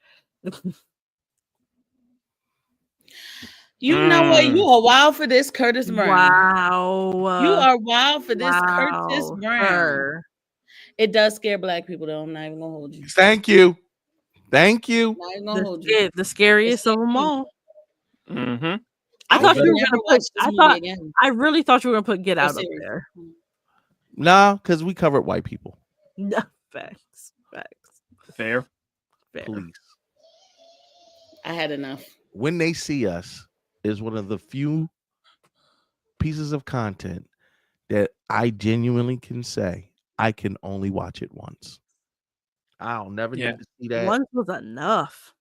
You know what? You are wild for this, Curtis Brown. Wow. You are wild for this, Curtis Brown. It does scare black people, though. I'm not even gonna hold you. Thank you. Thank you. I'm not even gonna hold you. The scariest of them all. Mm-hmm. I thought you were gonna put. I really thought you were gonna put Get Out up there. Nah, because we covered white people. No, facts. Fair. Please. I had enough. When They See Us is one of the few pieces of content that I genuinely can say I can only watch it once. I'll never get to see that. Once was enough.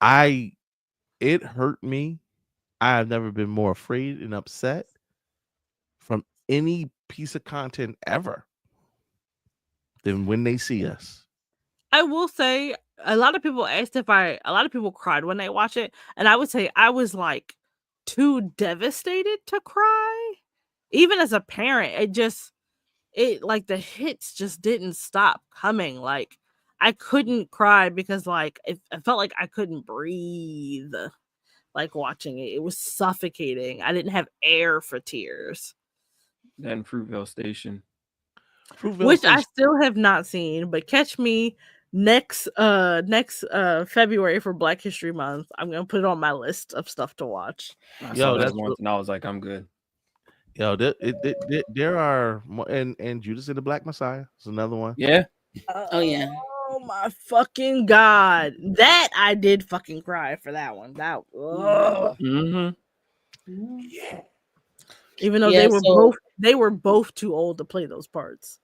It hurt me. I have never been more afraid and upset from any piece of content ever than When They See Us. I will say a lot of people cried when they watch it, and I would say I was like too devastated to cry. Even as a parent, it like the hits just didn't stop coming. Like I couldn't cry because like I felt like I couldn't breathe. Like watching it, it was suffocating. I didn't have air for tears. Then Fruitvale Station, which I still have not seen, but catch me next February for Black History Month. I'm gonna put it on my list of stuff to watch. I saw that once and I was like, I'm good. Yo, there are more, and Judas and the Black Messiah is another one. Yeah. Oh yeah. Oh my fucking god! That I did fucking cry for that one. That. Mm-hmm. Yeah. even though Yeah, they were both too old to play those parts.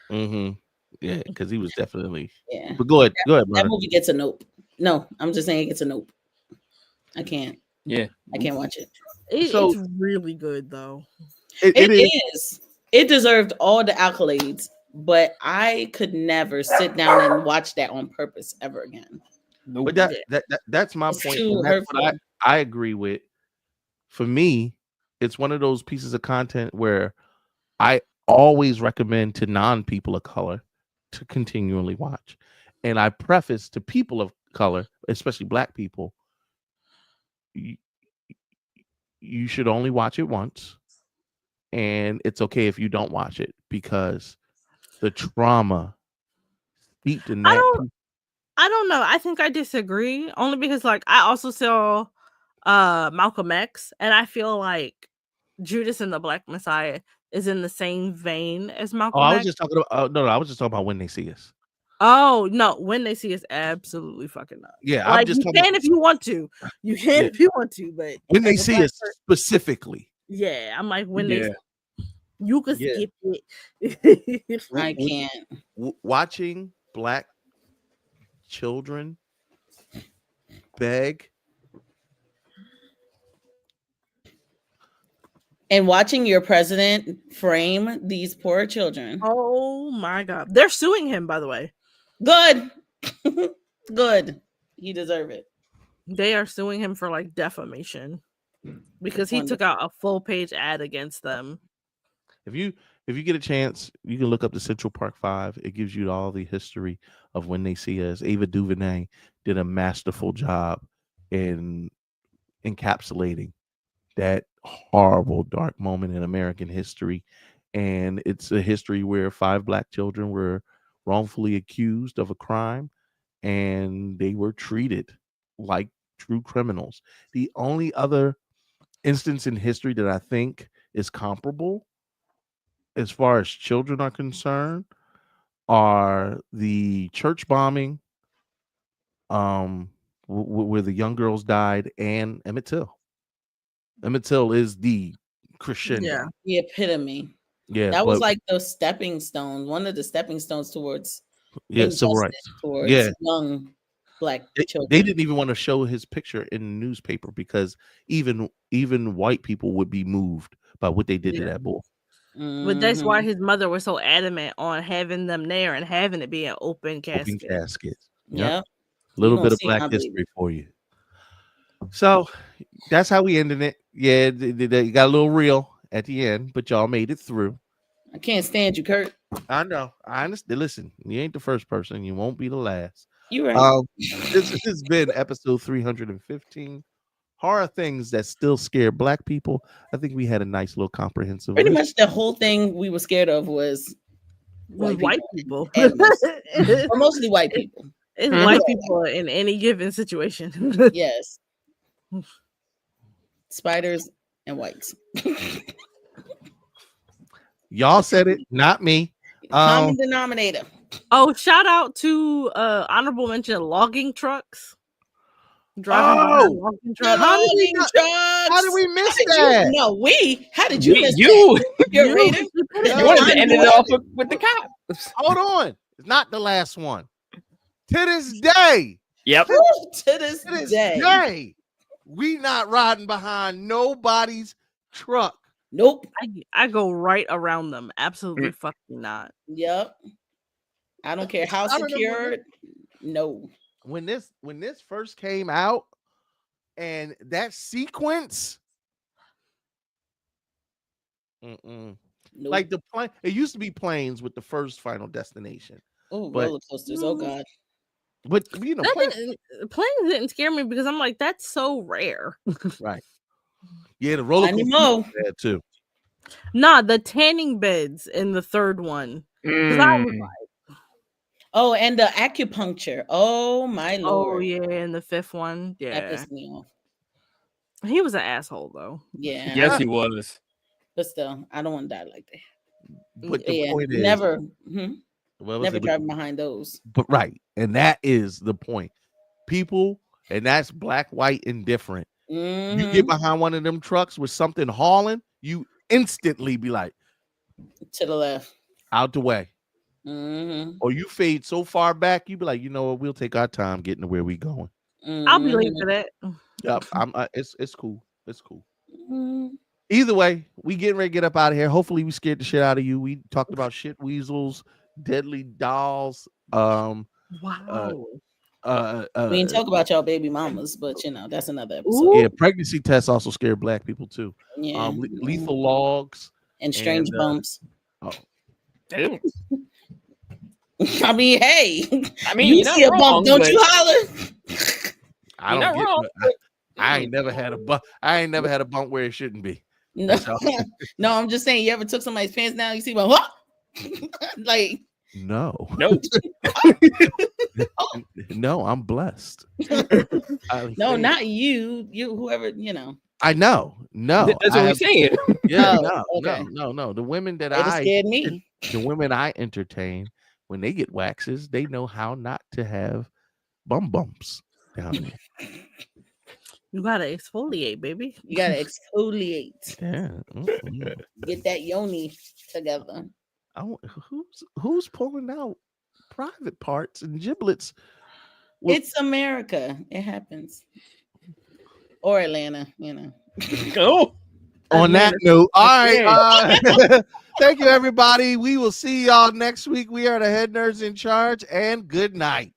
Mm-hmm. Yeah, because he was definitely. Yeah. But go ahead, That Murder. movie gets a nope. No, I'm just saying it gets a nope. I can't. Yeah. I can't watch it. So- It's really good though. It is. It deserved all the accolades, but I could never sit down and watch that on purpose ever again. But that's my It's point. too And that's what hurtful. I agree with. For me, it's one of those pieces of content where I always recommend to non-people of color to continually watch. And I preface to people of color, especially black people, you should only watch it once. And it's okay if you don't watch it because the trauma steeped in that. I don't know. I think I disagree only because like I also saw Malcolm X, and I feel like Judas and the Black Messiah is in the same vein as Oh, Malcolm I was X. just talking about no, I was just talking about When They See Us. Oh no, When They See Us, absolutely fucking not. Yeah, like I'm just you talking can if you want to. You can if you want to, but When They as a See black Us specifically. yeah, I'm like when Yeah. they you could Yeah. skip it. I can't. Watching black children beg. And watching your president frame these poor children. Oh my god. They're suing him, by the way. Good. Good. You deserve it. They are suing him for like defamation because he took out a full page ad against them. If you get a chance, you can look up the Central Park 5. It gives you all the history of When They See Us. Ava DuVernay did a masterful job in encapsulating that horrible dark moment in American history. And it's a history where 5 black children were wrongfully accused of a crime and they were treated like true criminals. The only other instance in history that I think is comparable as far as children are concerned are the church bombing where the young girls died, and Emmett Till. Emmett Till is the crescendo. Yeah. The epitome. Yeah, that was but- like the stepping stone, one of the stepping stones towards civil rights. towards young black children. They didn't even want to show his picture in the newspaper because even white people would be moved by what they did to that boy. But that's why his mother was so adamant on having them there and having it be an open casket. Open casket. Yep. A little bit of black history for you. So that's how we ended it. Yeah, they got a little real at the end, but y'all made it through. I can't stand you, Kurt. I know. I understand. Listen, you ain't the first person. You won't be the last. You right. This has been episode 315. Horror things that still scare black people. I think we had a nice little comprehensive. Pretty list. much the whole thing we were scared of was White people. Or mostly white people. It's white people in any given situation. Yes. Spiders and whites. Y'all said it, not me. Common denominator. Oh, shout out to honorable mention logging trucks. Driving by logging trucks. How did we miss that? How did you miss you? that? You're rated. You wanted to end it off with the cops. Hold on. It's not the last one. To this day. Yep. To this day. We not riding behind nobody's truck. Nope. I go right around them. Absolutely fucking not. Yep. I don't care how secure. No. When this first came out and that sequence, like the plane, it used to be planes with the first Final Destination. Oh, roller coasters. Oh God. But you know, planes didn't scare me because I'm like, that's so rare. Right. Yeah, the roller coaster bad too. Nah, the tanning beds in the third one. I was like, oh, and the acupuncture. Oh my lord. Oh yeah, in the fifth one. Yeah. That pissed me off. He was an asshole though. Yeah. Yes, he was. But still, I don't want to die like that. But the point is never. Never driving behind those. But right, and that is the point. People, and that's black, white, indifferent. You get behind one of them trucks with something hauling, you instantly be like, to the left. out the way. Mm-hmm. Or you fade so far back, you be like, you know what? We'll take our time getting to where we going. I'll be late for that. Yep, it's cool. It's cool. Mm-hmm. Either way, we getting ready to get up out of here. Hopefully, we scared the shit out of you. We talked about shit weasels, deadly dolls. Wow. We didn't talk about y'all baby mamas, but you know that's another episode. Yeah, pregnancy tests also scare black people too. Yeah. Lethal logs and strange bumps. Oh, Damn. I mean, hey, I mean, you you're see a not bump, wrong, don't but- you holler? I You're don't not get. wrong. I ain't never had a bump. I ain't never had a bump where it shouldn't be. No, no, I'm just saying. You ever took somebody's pants down? You see, but what? Like, No, oh, no, I'm blessed. no, not you. You, whoever, you know. I know. No, That's what we're saying. Yeah, Oh, okay. no. The women that It scared me. the women I entertain, when they get waxes, they know how not to have bumps down there. You gotta exfoliate, baby. You gotta exfoliate. Yeah. Mm-hmm. Get that yoni together. Who's pulling out private parts and giblets? It's America. It happens. Or Atlanta, you know. Go. On that note, all right. Thank you, everybody. We will see y'all next week. We are the head nerds in charge, and good night.